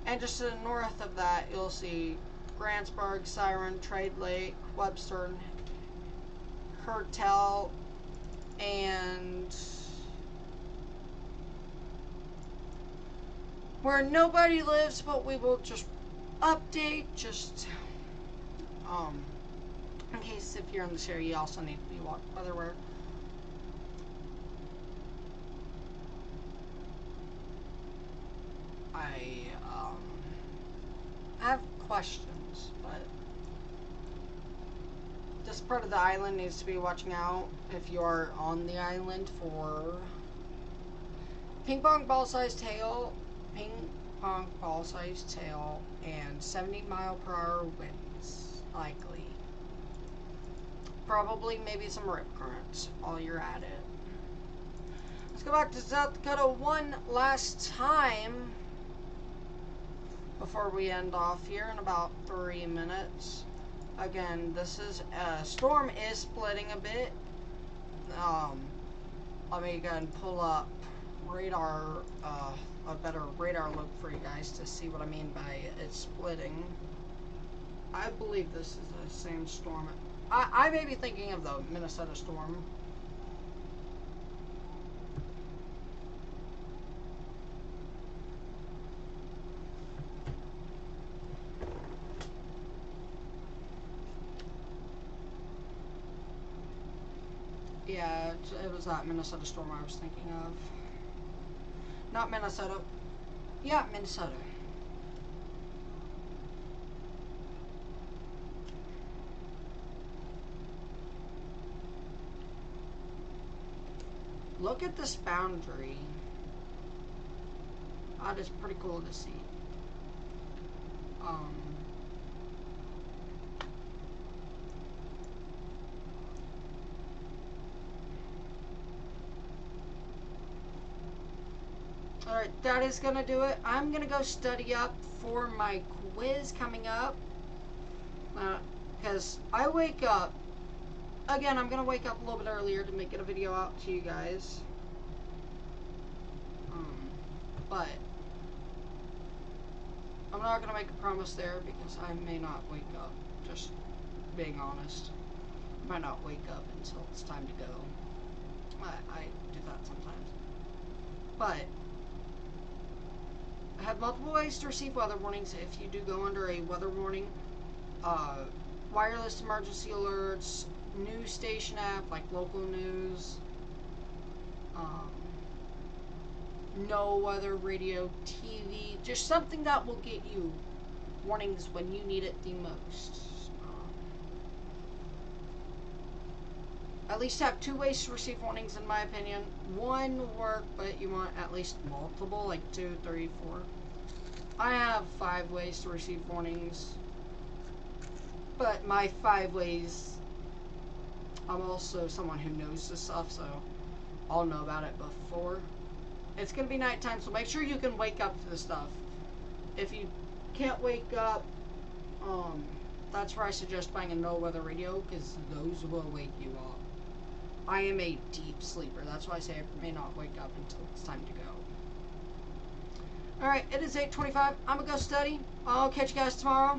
And just to the north of that, you'll see Grantsburg, Siren, Trade Lake, Webster, Hertel, and where nobody lives, but we will just update, just in case if you're in this area, you also need to be weatherware. I have questions, but this part of the island needs to be watching out if you're on the island for ping pong ball sized hail, and 70 mile per hour winds, likely. Probably maybe some rip currents while you're at it. Let's go back to South Dakota one last time before we end off here in about 3 minutes. Again, this is storm is splitting a bit. Let me go ahead and pull up radar, a better radar look for you guys to see what I mean by it splitting. I believe this is the same storm. I may be thinking of the Minnesota storm. Yeah, it was that Minnesota storm I was thinking of. Not Minnesota. Yeah, Minnesota. Look at this boundary. That is pretty cool to see. Alright, that is going to do it. I'm going to go study up for my quiz coming up. Because I wake up. Again, I'm going to wake up a little bit earlier to get a video out to you guys. But I'm not going to make a promise there because I may not wake up. Just being honest. I might not wake up until it's time to go. I do that sometimes. But I have multiple ways to receive weather warnings if you do go under a weather warning. Wireless emergency alerts, news station app like local news, no weather radio, TV, just something that will get you warnings when you need it the most. At least have 2 ways to receive warnings, in my opinion. One will work, but you want at least multiple, like 2, 3, 4. I have 5 ways to receive warnings. But my 5 ways, I'm also someone who knows this stuff, so I'll know about it before. It's going to be nighttime, so make sure you can wake up to the stuff. If you can't wake up, that's where I suggest buying a no-weather radio, because those will wake you up. I am a deep sleeper. That's why I say I may not wake up until it's time to go. Alright, it is 8:25. I'm gonna go study. I'll catch you guys tomorrow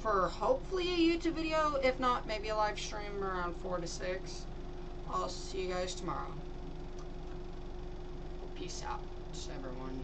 for hopefully a YouTube video. If not, maybe a live stream around 4 to 6. I'll see you guys tomorrow. Peace out, everyone.